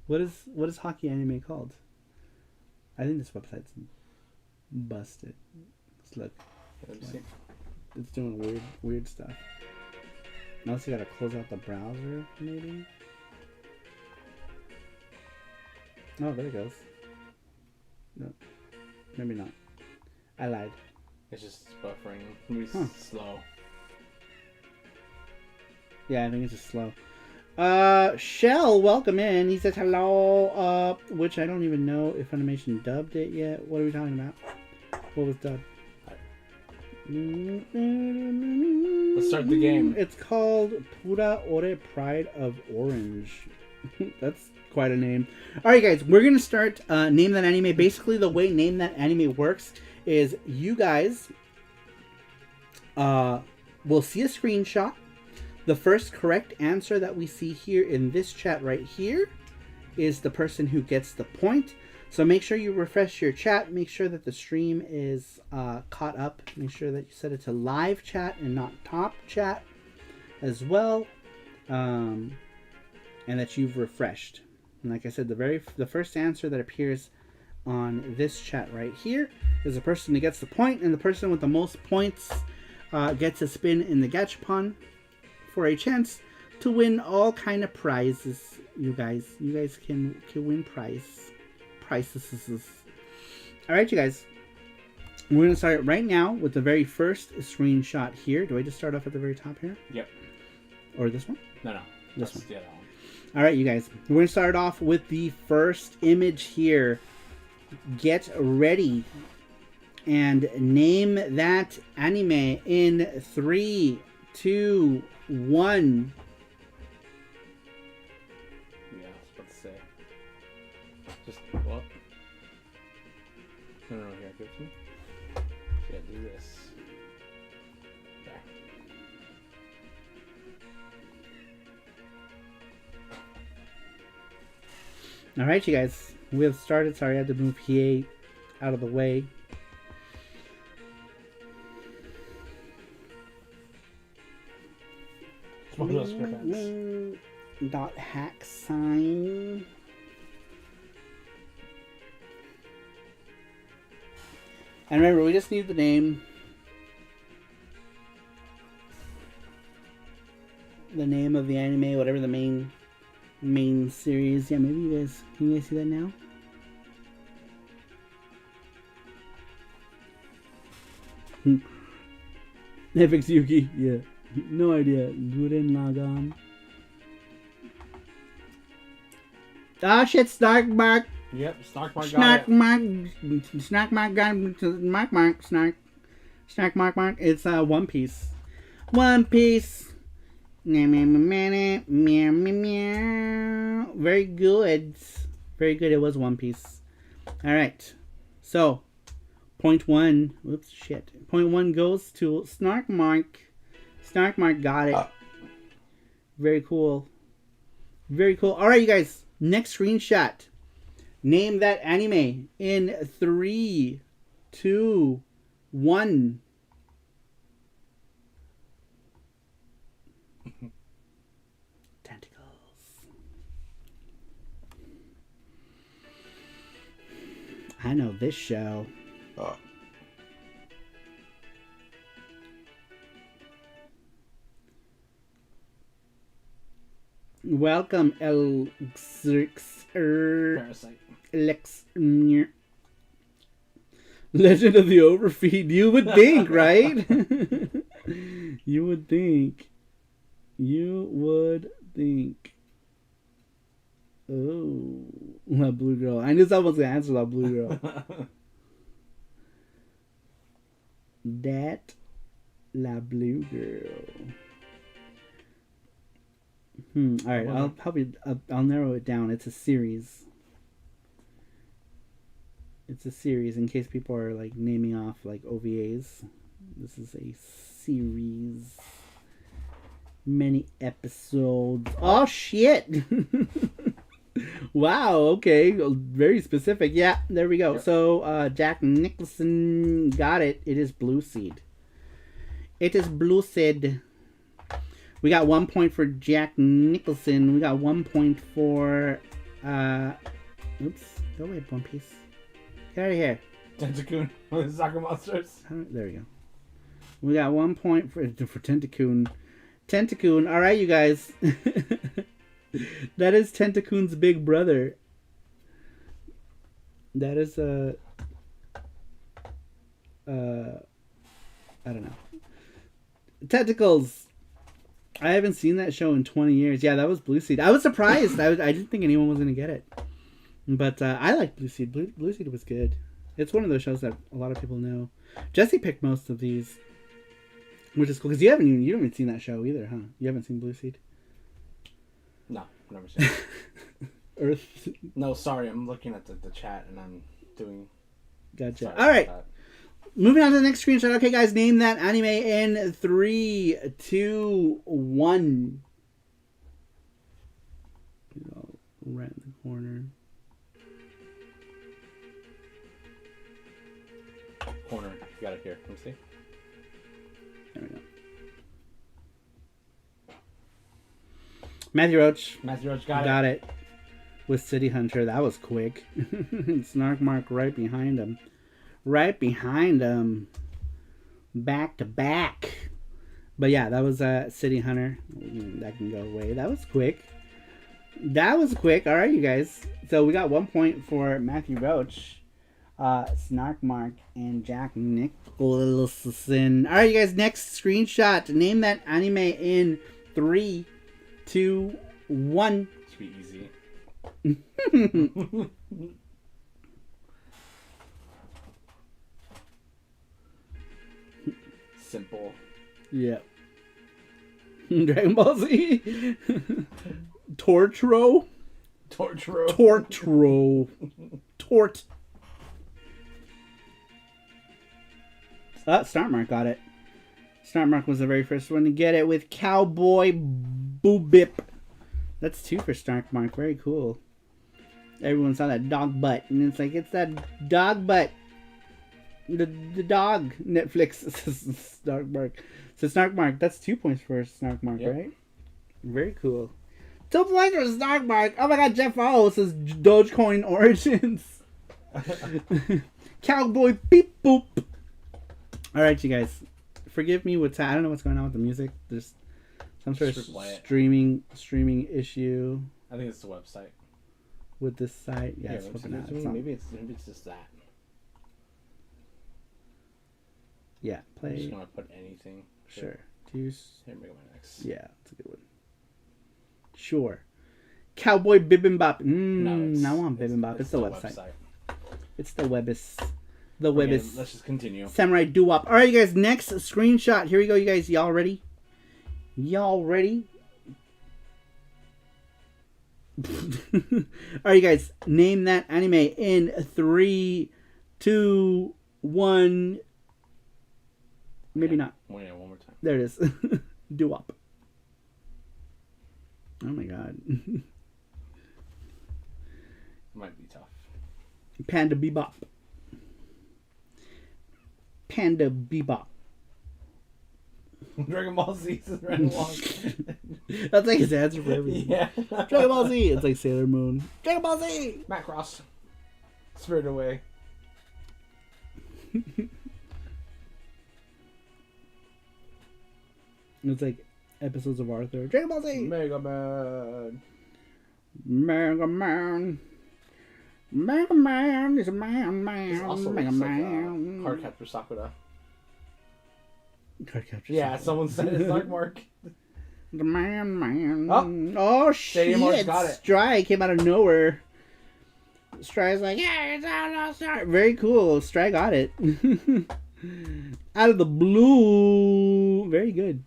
What is hockey anime called? I think this website's busted. Let's look. Let me see. it's doing weird stuff. Unless you gotta close out the browser, maybe. Oh, there it goes. No, maybe not. I lied. It's just buffering. Maybe slow. Yeah, I think it's just slow. Shell, welcome in. He says hello. Which I don't even know if animation dubbed it yet. What are we talking about? What was dubbed? Let's start the game. It's called Pura Ore Pride of Orange. That's quite a name. Alright guys, we're going to start Name That Anime. Basically the way Name That Anime works is you guys will see a screenshot. The first correct answer that we see here in this chat right here is the person who gets the point. So make sure you refresh your chat. Make sure that the stream is caught up. Make sure that you set it to live chat and not top chat as well. And that you've refreshed. And like I said, the first answer that appears on this chat right here is the person who gets the point, and the person with the most points gets a spin in the gachapon for a chance to win all kind of prizes. You guys can win prizes. All right, you guys. We're gonna start right now with the very first screenshot here. Do I just start off at the very top here? Yep. Or this one? No. This one. Yeah, that one. All right, you guys. We're going to start off with the first image here. Get ready. And name that anime in 3, 2, 1. Yeah, I was about to say. Just, what? No, here, give it to me. Yeah, do this. There. All right, you guys. We have started. Sorry, I had to move PA out of the way. Dot hack sign. And remember, we just need the name. The name of the anime, whatever the main series. Yeah, maybe you guys, can you guys see that now? FX Yuki, yeah. No idea. Gurren Lagann. Ah shit, Snarkmark. Yep, Snarkmark got it. Snarkmark got Snark. Snarkmark. It's One Piece. One Piece. Very good. Very good. It was One Piece. Alright. So, point 1. Oops, shit. Point 1 goes to Snarkmark. Snarkmark got it. Very cool. Very cool. Alright, you guys. Next screenshot. Name that anime in 3, 2, 1. I know this show. Welcome, Parasite. Legend of the Overfeed. You would think, right? You would think. Oh, La Blue Girl. I knew someone was going to answer La Blue Girl. That La Blue Girl. Alright, I'll narrow it down. It's a series. It's a series in case people are like naming off like OVAs. This is a series. Many episodes. Oh shit! Wow, okay. Very specific. Yeah, there we go. Yep. So, Jack Nicholson got it. It is Blue Seed. It is Blue Seed. We got 1 point for Jack Nicholson. We got 1 point for, oops. Go away, One Piece. Get out of here. Tentacune with the soccer monsters. There we go. We got 1 point for Tentacoon. Tentacoon. All right, you guys. That is Tentacoon's big brother. That is I don't know. Tentacles. I haven't seen that show in 20 years. Yeah, that was Blue Seed. I was surprised. I didn't think anyone was gonna get it, but I like Blue Seed. Blue Seed was good. It's one of those shows that a lot of people know. Jesse picked most of these, which is cool because you haven't even seen that show either, huh? You haven't seen Blue Seed? No, never seen it. Earth. No, sorry, I'm looking at the chat and I'm doing. Gotcha. Sorry All right. about Moving on to the next screenshot. Okay, guys, name that anime in 3, 2, 1. Right in the corner. Corner. You got it here. Let me see. There we go. Matthew Roach. Matthew Roach got Got it. With City Hunter. That was quick. Snark Mark right behind him. Right behind him. Back to back. But yeah, that was City Hunter. That can go away. That was quick. That was quick. All right, you guys. So we got 1 point for Matthew Roach, Snark Mark, and Jack Nicholson. All right, you guys. Next screenshot. Name that anime in 3, 2, 1. Should be easy. Simple. Yeah. Dragon Ball Z. Tortro. Tortro. Tort. Snartmark got it. Snartmark was the very first one to get it with Cowboy Bebop. That's 2 for Snartmark. Very cool. Everyone saw that dog butt, and it's like, it's that dog butt. The dog. Netflix. Snarkmark. So Snarkmark, that's 2 points for Snarkmark, yep. right? Very cool. 2 points for Snarkmark. Oh my god, Jeff O says Dogecoin Origins. Cowboy Beep Boop. Alright, you guys. Forgive me what's I don't know what's going on with the music. There's some sort of streaming issue. I think it's the website. With this site. Yeah, it's maybe it's just that. Yeah, play. I'm just gonna put anything. Sure. Juice. Here, make my next. Yeah, it's a good one. Sure. Cowboy Bebop. No, I want Bebop. It's the website. It's the Webis. The Webis. Okay, let's just continue. Samurai Doo-Wop. All right, you guys. Next screenshot. Here we go, you guys. Y'all ready? Y'all ready? All right, you guys. Name that anime in 3, 2, 1. Maybe not. One more time. There it is. Doo-Wop. Oh my god. It might be tough. Panda Bebop. Panda Bebop. Dragon Ball Z is right along. That's like his answer for everything. Yeah. Dragon Ball Z. It's like Sailor Moon. Dragon Ball Z. Macross. Spirit Away. It's like episodes of Arthur. Dragon Ball Z. Mega Man. Mega Man. Mega Man is a man. This also Mega looks Man. like Cardcaptor Sakura. Cardcaptor. Yeah, someone said it's like Mark. The man. Oh shit! Got it. Stry came out of nowhere. Stry's like, yeah, it's out. Stry. Very cool. Stry got it. Out of the blue. Very good.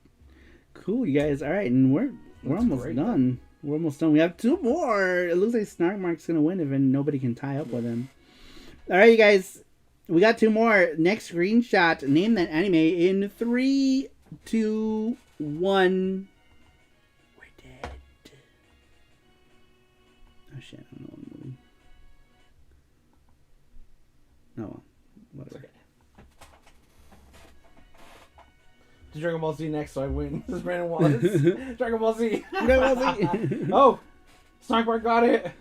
Cool, you guys. All right, and we're almost done. We're almost done. We have 2 more. It looks like Snarkmark's gonna win if nobody can tie up with him. All right, you guys. We got 2 more. Next screenshot. Name that anime in 3, 2, 1. We're dead. Oh shit! I don't know what movie. Oh well, whatever. Okay. Dragon Ball Z next, so I win. This is Brandon Wallace. Dragon Ball Z. Dragon Ball Z. Oh, Snarkmark got it.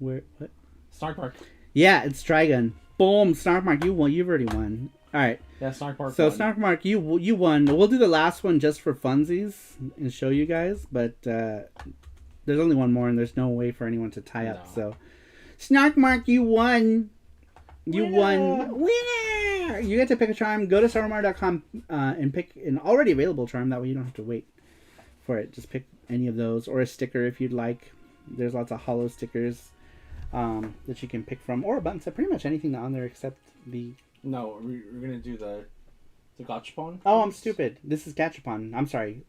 Where? What? Snarkmark. Yeah, it's Trigun. Boom, Snarkmark, you won. You've already won. All right. Yeah, Snark Mark. So won. Snark Mark, you won. We'll do the last one just for funsies and show you guys, but there's only one more, and there's no way for anyone to tie up. No. So, Snark Mark, you won. You Winner! won. Winner! You get to pick a charm. Go to sarumar.com and pick an already available charm. That way you don't have to wait for it. Just pick any of those, or a sticker if you'd like. There's lots of hollow stickers that you can pick from, or a button set. Pretty much anything on there except the... No, we're gonna do the gachapon. Oh, I'm stupid. This is Gachapon. I'm sorry.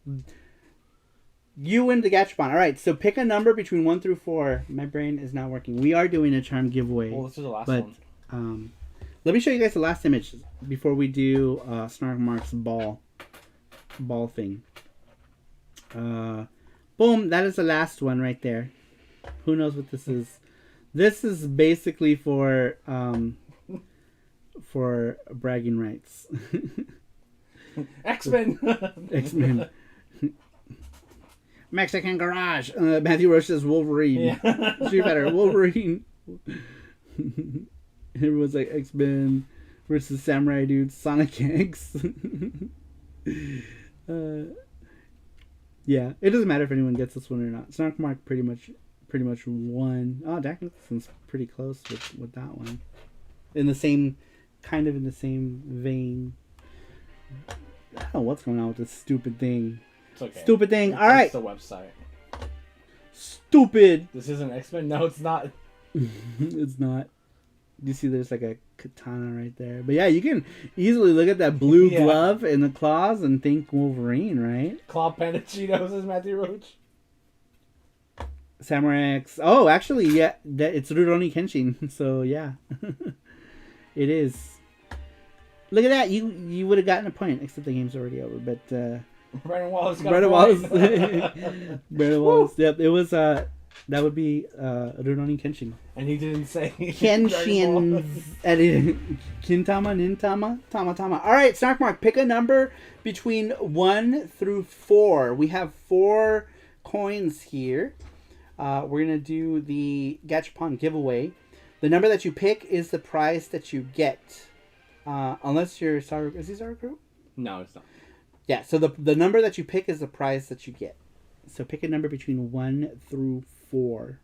You win the Gachapon. All right, so pick a number between 1 through 4. My brain is not working. We are doing a charm giveaway. Well, this is the last but, one. Let me show you guys the last image before we do Snark Mark's ball thing. Boom, that is the last one right there. Who knows what this is? This is basically for bragging rights. X-Men. X-Men. Mexican Garage. Matthew Roach says Wolverine. Yeah. Street Fighter. Wolverine. Everyone's like X-Men versus Samurai Dude. Sonic X. Yeah, it doesn't matter if anyone gets this one or not. Snark Mark pretty much won. Oh, Dak Nicholson's pretty close with that one. In the same vein. I don't know what's going on with this stupid thing. It's okay. Stupid thing. All right. It's the website. Stupid. This isn't X-Men. No, it's not. It's not. You see there's like a katana right there. But yeah, you can easily look at that blue Yeah. glove and the claws and think Wolverine, right? Claw Panda Cheetos is Matthew Roach. Samurai X. Oh, actually, yeah, it's Rurouni Kenshin. So yeah, it is. Look at that. You would have gotten a point, except the game's already over. But Brandon Wallace got Brandon a Wallace. point. Brandon Wallace. Yep, it was. That would be Rurouni Kenshin. And he didn't say Kenshin. Kintama, Nintama, Tama. All right, Snark Mark, pick a number between 1 through 4. We have 4 coins here. We're going to do the Gachapon giveaway. The number that you pick is the prize that you get. Unless you're Sarupro. Is he Sarupro? No, it's not. Yeah, so the number that you pick is the prize that you get. So pick a number between 1 through 4.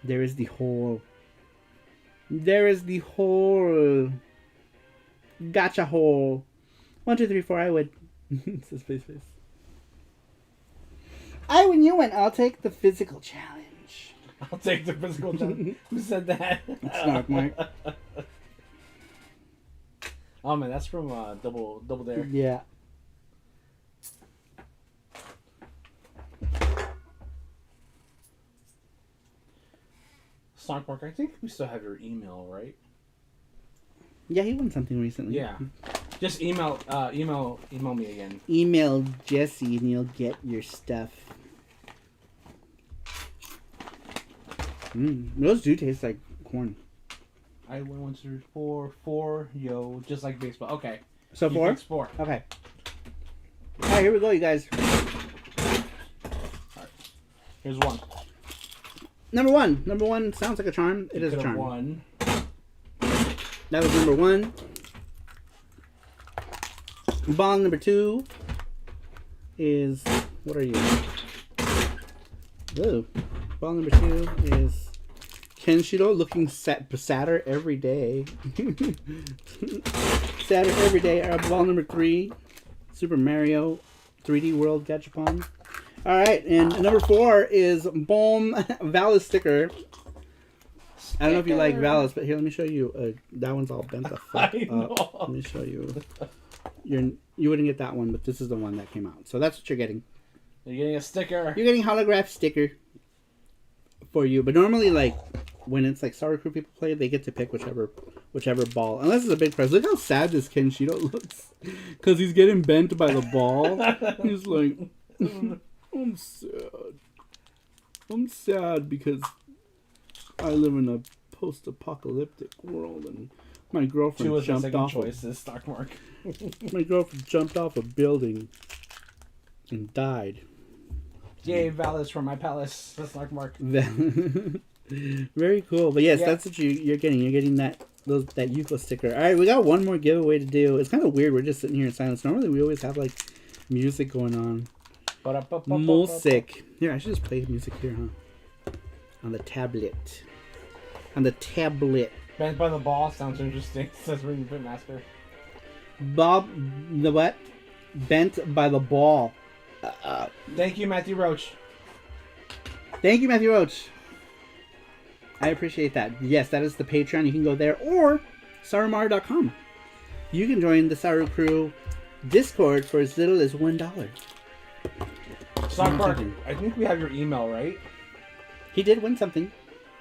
There is the whole gotcha hole. 1, 2, 3, 4. I would. It's a space. I win. You win. I'll take the physical challenge. I'll take the physical challenge. Who said that? Snark Mark. Oh man, that's from Double Dare. Yeah. Snark Mark, I think we still have your email, right? Yeah, he won something recently. Yeah. Just email me again. Email Jesse and you'll get your stuff. Those do taste like corn. I went 1, 2, 3, 4, yo, just like baseball. Okay. So You 4? picked 4. Okay. Alright, here we go, you guys. Alright. Here's 1. Number 1. Number 1 sounds like a charm. It You is a could've charm. won. That was number 1. Ball number 2 is... What are you? Ooh. Ball number 2 is... Kenshiro looking sadder every day. Sadder every day. Ball number 3. Super Mario 3D World Gachapon. Alright, and number 4 is Boom Valis sticker. I don't know if you like Valis, but here, let me show you. That one's all bent the fuck I know. up. Let me show you. You wouldn't get that one, but this is the one that came out. So that's what you're getting. You're getting a sticker. You're getting holograph sticker for you. But normally, like, when it's like Sarupro people play, they get to pick whichever ball. Unless it's a big prize. Look how sad this Kenshiro looks. Because he's getting bent by the ball. He's like, I'm sad. I'm sad because I live in a post-apocalyptic world and my girlfriend Two of the jumped second off. choices, Stock Mark. My girlfriend jumped off a building and died. Yay, Valis from my palace. That's Stock Mark. Very cool. But yes, Yeah. that's what you're getting. You're getting that UFO sticker. All right, we got one more giveaway to do. It's kind of weird. We're just sitting here in silence. Normally, we always have like music going on. Music. Here, I should just play music here, huh? On the tablet. On the tablet. Bent by the Ball sounds interesting. Says Ring Fit Master. Bob, the what? Bent by the Ball. Thank you, Matthew Roach. Thank you, Matthew Roach. I appreciate that. Yes, that is the Patreon. You can go there or Sarumar.com. You can join the Saru Crew Discord for as little as $1. Sockbark, I think we have your email, right? He did win something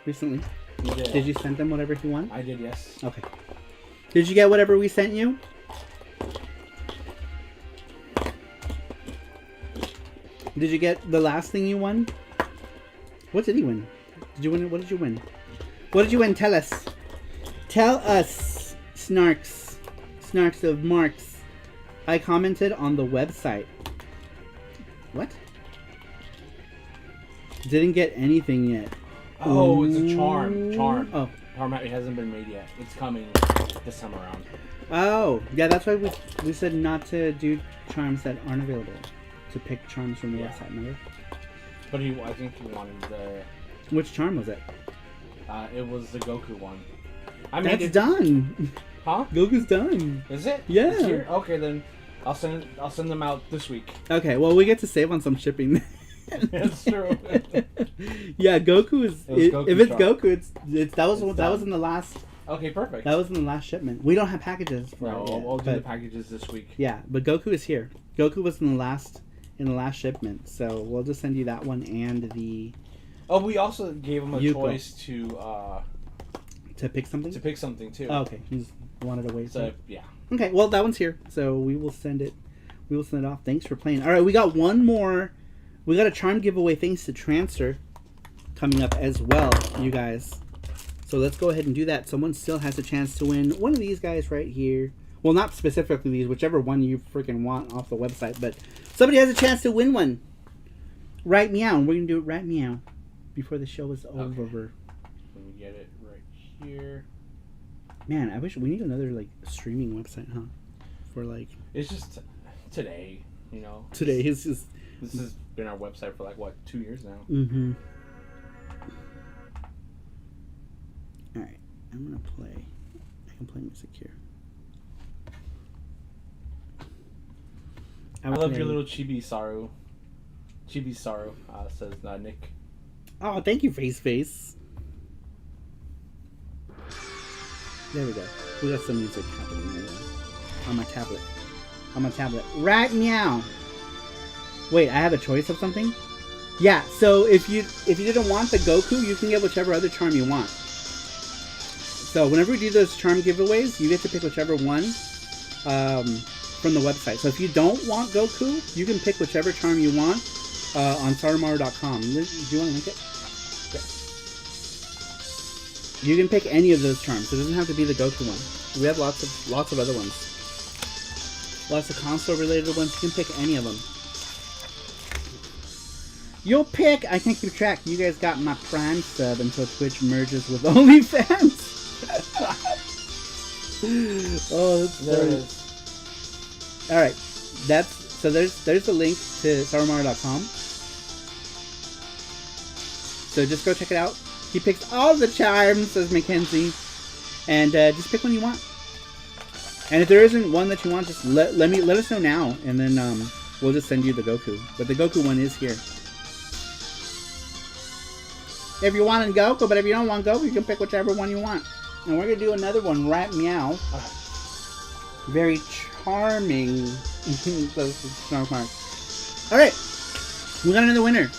recently. You did. Did you send him whatever he won? I did, yes. Okay. Did you get whatever we sent you? Did you get the last thing you won? What did he win? Did you win? What did you win? What did you win? Tell us. Tell us, Snarks. Snarks of Marks. I commented on the website. What? Didn't get anything yet. Oh, it's a charm. Charm. Oh. Charm, it hasn't been made yet. It's coming this time around. Oh, yeah, that's why we said not to do charms that aren't available. To pick charms from the website, remember? But I think he wanted the... Which charm was it? It was the Goku one. That's done. Huh? Goku's done. Is it? Yeah. It's here? Okay, then I'll send them out this week. Okay, well, we get to save on some shipping. That's true. Yeah, Goku is. Goku if it's charm. Goku, that was in the last. Okay, perfect. That was in the last shipment. We don't have packages for it yet, we'll do the packages this week. Yeah, but Goku is here. Goku was in the last shipment, so we'll just send you that one and the. Oh, we also gave him a choice to pick something. To pick something too. Oh, okay, he just wanted to wait. So yeah. Okay, well that one's here, so we will send it. We will send it off. Thanks for playing. All right, we got one more. We got a charm giveaway thanks to Transfer coming up as well, you guys. So let's go ahead and do that. Someone still has a chance to win one of these guys right here. Well, not specifically these, whichever one you freaking want off the website, but somebody has a chance to win one. Right meow. We're gonna do it right meow before the show is over. Let me get it right here. Man, I wish we need another like streaming website, huh? For like it's just today, you know. Today is just. This has been our website for like what 2 years now. Mm-hmm. All right, I'm gonna play. I can play music here. I love your little chibi Saru. Chibi Saru, says Nick. Oh, thank you, Face. There we go. We got some music happening right now. On my tablet. Right meow. Wait, I have a choice of something? Yeah, so if you didn't want the Goku, you can get whichever other charm you want. So whenever we do those charm giveaways, you get to pick whichever one from the website. So if you don't want Goku, you can pick whichever charm you want on Sarumaru.com. Do you want to link it? Yeah. You can pick any of those charms. It doesn't have to be the Goku one. We have lots of other ones. Lots of console related ones. You can pick any of them. You'll pick. I can't keep track. You guys got my Prime sub until Twitch merges with OnlyFans. Oh, that's there funny. it is. All right, there's the link to Sarumara.com. So just go check it out. He picks all the charms, says Mackenzie, and just pick one you want. And if there isn't one that you want, just let us know now, and then we'll just send you the Goku. But the Goku one is here. If you want Goku, but if you don't want Goku, you can pick whichever one you want. And we're gonna do another one, right meow. Very charming. Alright. We got another winner.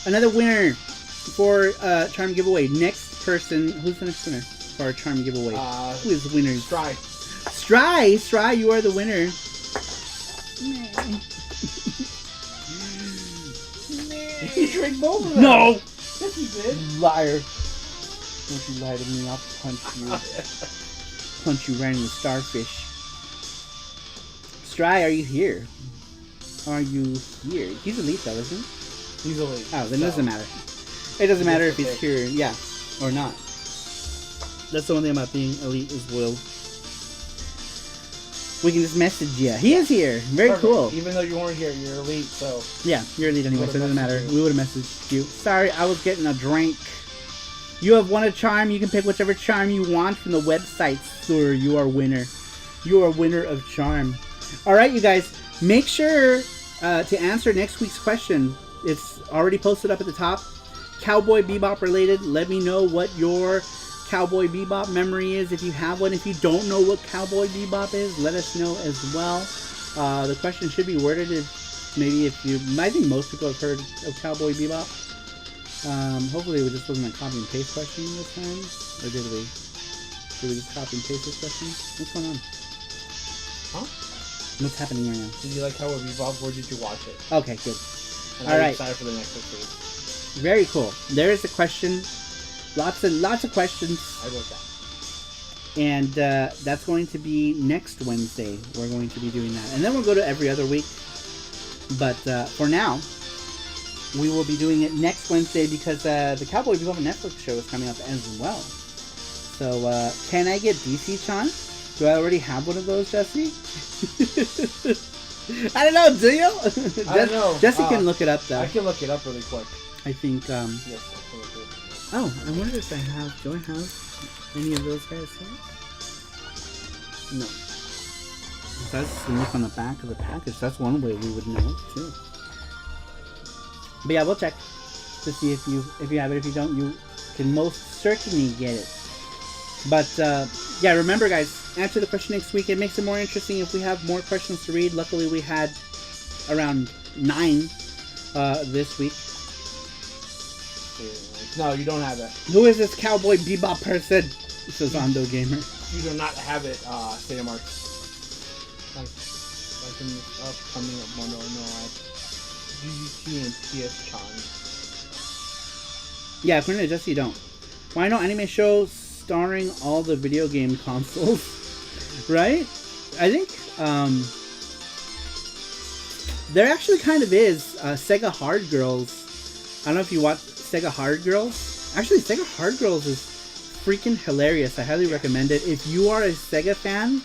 Another winner for charm giveaway. Next person. Who's the next winner for our charm giveaway? Who is the winner? Stry, you are the winner. You drank both of them. No! Yes, you did. Liar. Don't you lie to me, I'll punch you. Punch you right in the starfish. Stry, are you here? Are you here? He's elite though, isn't he? He's elite. Oh, then it doesn't matter. It doesn't matter if he's here, yeah, or not. That's the one thing about being elite is we can just message you. He is here. Very Perfect. cool. Even though you weren't here, you're elite, so... Yeah, you're elite anyway, so it doesn't matter. You. We would have messaged you. Sorry, I was getting a drink. You have won a charm. You can pick whichever charm you want from the website, sir. You are winner. You are winner of charm. Alright, you guys. Make sure to answer next week's question. It's already posted up at the top. Cowboy Bebop related. Let me know what your Cowboy Bebop memory is, if you have one. If you don't know what Cowboy Bebop is, let us know as well. The question should be worded I think most people have heard of Cowboy Bebop. Hopefully it just wasn't a copy and paste question this time. Or did we? Did we just copy and paste this question? What's going on? Huh? What's happening right now? Did you like Cowboy Bebop, or did you watch it? Okay, good. And All right. Excited for the next episode. Very cool. There is a question. Lots of questions. I wrote that. And that's going to be next Wednesday. We're going to be doing that. And then we'll go to every other week. But for now, we will be doing it next Wednesday because the Cowboy Bebop Netflix show is coming up as well. So, can I get DC-chan? Do I already have one of those, Jesse? I don't know, do you? I don't know. Jesse can look it up, though. I can look it up really quick. I think, Yes, I can look it up. Oh, I wonder if do I have any of those guys here? No. That's the look on the back of the package. That's one way we would know, too. But yeah, we'll check to see if you have it. If you don't, you can most certainly get it. But, yeah, remember, guys, answer the question next week. It makes it more interesting if we have more questions to read. Luckily, we had around 9 this week. No, you don't have it. Who is this Cowboy Bebop person? Says Ando Gamer. You do not have it, State of Marks. Like in this upcoming one, no, GGT and PS-chan. Yeah, according to Jesse, you don't. Why no anime show starring all the video game consoles? Right? I think, there actually kind of is, Sega Hard Girls. I don't know if you watch Sega Hard Girls. Actually, Sega Hard Girls is freaking hilarious. I highly recommend it. If you are a Sega fan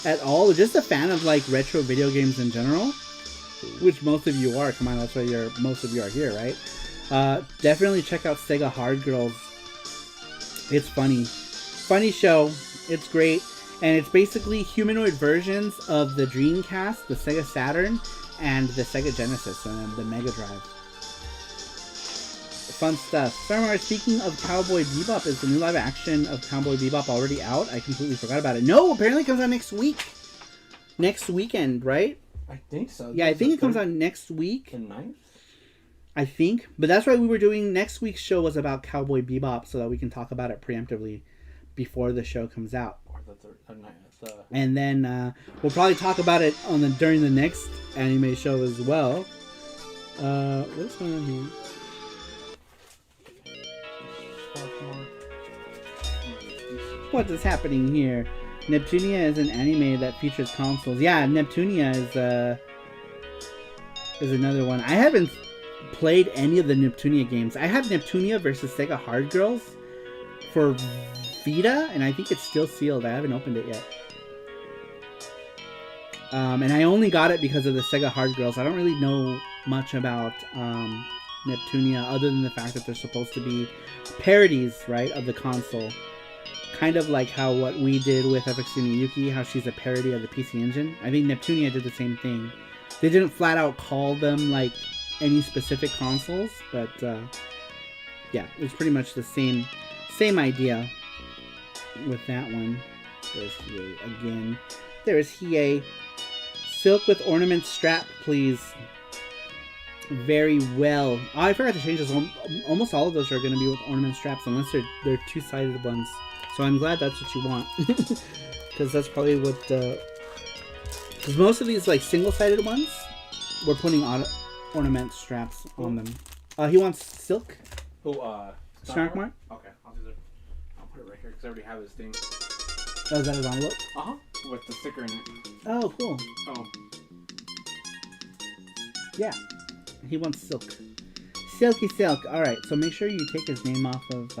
at all, or just a fan of like retro video games in general, which most of you are. Come on, that's why most of you are here, right? Definitely check out Sega Hard Girls. It's funny. Funny show. It's great. And it's basically humanoid versions of the Dreamcast, the Sega Saturn, and the Sega Genesis, and the Mega Drive. Fun stuff. Sarumar, speaking of Cowboy Bebop, is the new live action of Cowboy Bebop already out? I completely forgot about it. No, apparently it comes out next week. Next weekend, right? I think so. Yeah, I think it comes out next week. The 9th? I think. But that's why we were doing... Next week's show was about Cowboy Bebop, so that we can talk about it preemptively before the show comes out. Or the 9th. And then we'll probably talk about it during the next anime show as well. What's going on here? What is happening here? Neptunia is an anime that features consoles. Yeah, Neptunia is another one. I haven't played any of the Neptunia games. I have Neptunia versus Sega Hard Girls for Vita, and I think it's still sealed. I haven't opened it yet. And I only got it because of the Sega Hard Girls. I don't really know much about Neptunia other than the fact that they're supposed to be parodies, right, of the console. Kind of like how what we did with FX Yuki, how she's a parody of the PC Engine. I think Neptunia did the same thing. They didn't flat out call them like any specific consoles, but yeah, it's pretty much the same idea with that one. There's Hiei again. There is Hiei. Silk with ornament strap, please. Very well. Oh, I forgot to change this. Almost all of those are going to be with ornament straps, unless they're two-sided ones. So I'm glad that's what you want, because that's probably what. Because most of these like single-sided ones, we're putting ornament straps on them. He wants silk. Oh, Snarkmart? Okay, I'll put it right here because I already have this thing. Oh, is that his envelope? With the sticker in it. Oh, cool. Oh. Yeah. He wants silk. Silky Silk. All right, so make sure you take his name off of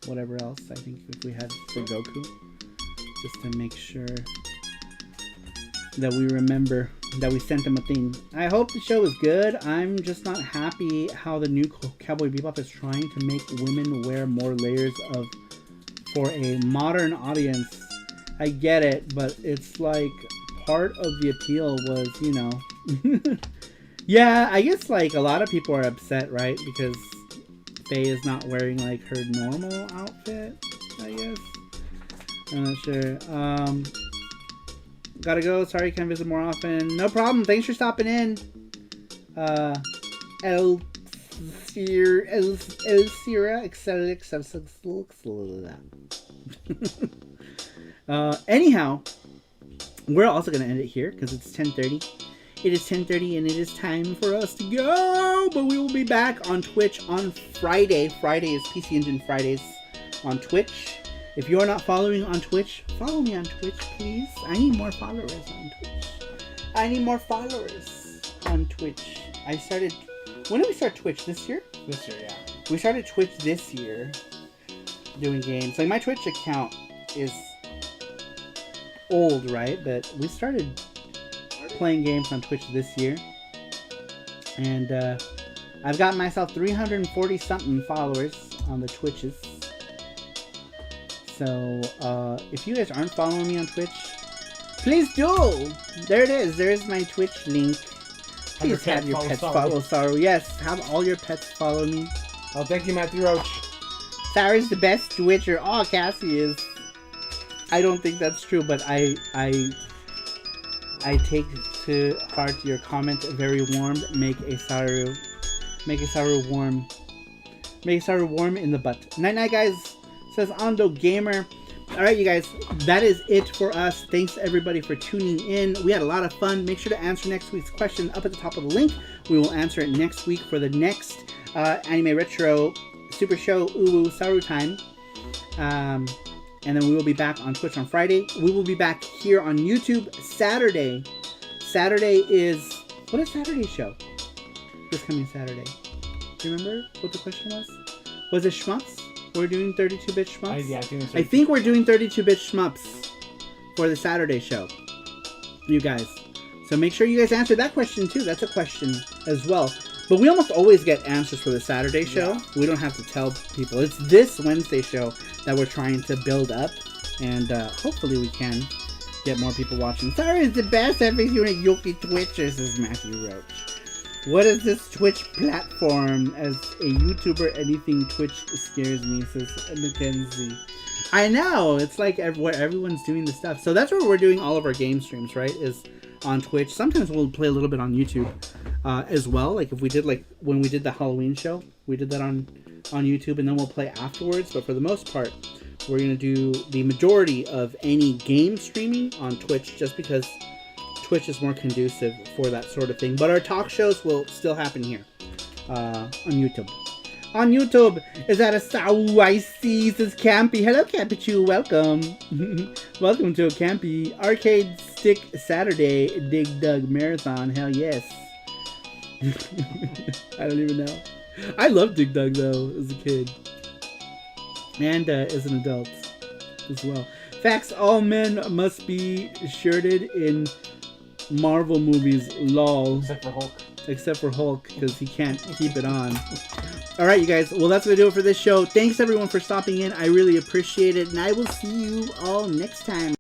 whatever else. I think if we had for Goku, just to make sure that we remember that we sent him a thing. I hope the show is good. I'm just not happy how the new Cowboy Bebop is trying to make women wear more layers for a modern audience. I get it, but it's like part of the appeal was, you know. Yeah, I guess like a lot of people are upset, right? Because Faye is not wearing like her normal outfit, I guess. I'm not sure. Gotta go. Sorry, can't visit more often. No problem. Thanks for stopping in. Anyhow, we're also gonna end it here because it's 10:30. It is 10:30 and it is time for us to go. But we will be back on Twitch on Friday. Friday is PC Engine Fridays on Twitch. If you're not following on Twitch, follow me on Twitch, please. I need more followers on Twitch. I need more followers on Twitch. When did we start Twitch? This year? This year, yeah. We started Twitch this year, doing games. Like, my Twitch account is old, right? But we started playing games on Twitch this year. And I've got myself 340-something followers on the Twitches. So, if you guys aren't following me on Twitch, please do! There it is. There's my Twitch link. Please have your pets follow Saru. Yes, have all your pets follow me. Oh, thank you, Matthew Roach. Saru's the best Twitcher. Oh, Cassie is. I don't think that's true, but I take to heart your comment. Very warm. Make a Saru warm. Make a Saru warm in the butt. Night night, guys. Says Ando Gamer. Alright, you guys, that is it for us. Thanks everybody for tuning in. We had a lot of fun. Make sure to answer next week's question up at the top of the link. We will answer it next week for the next Anime Retro Super Show UwU Saru time. And then we will be back on Twitch on Friday. We will be back here on YouTube Saturday. Saturday is... What is Saturday's show? This coming Saturday. Do you remember what the question was? Was it Shmups? We're doing 32-bit shmups? Yeah, I think we're doing 32-bit shmups for the Saturday show. You guys. So make sure you guys answer that question too. That's a question as well. But we almost always get answers for the Saturday show. Yeah. We don't have to tell people. It's this Wednesday show that we're trying to build up. And hopefully we can get more people watching. Sorry, it's the best ever doing Yoki Twitcher, says Matthew Roach. What is this Twitch platform? As a YouTuber, anything Twitch scares me, says Mackenzie. I know, it's like where everyone's doing the stuff. So that's where we're doing all of our game streams, right? Is on Twitch. Sometimes we'll play a little bit on YouTube as well. Like if we did, like when we did the Halloween show, we did that on YouTube, and then we'll play afterwards. But for the most part, we're going to do the majority of any game streaming on Twitch, just because Twitch is more conducive for that sort of thing. But our talk shows will still happen here on YouTube. On YouTube, is that a Sao I see, says Campy. Hello, Campichu. Welcome. Welcome to a Campy Arcade Stick Saturday Dig Dug Marathon. Hell yes. I don't even know. I love Dig Dug, though, as a kid. And as an adult as well. Facts, all men must be shirted in Marvel movies, lol. Except for Hulk, because he can't keep it on. Alright, you guys. Well, that's going to do it for this show. Thanks, everyone, for stopping in. I really appreciate it. And I will see you all next time.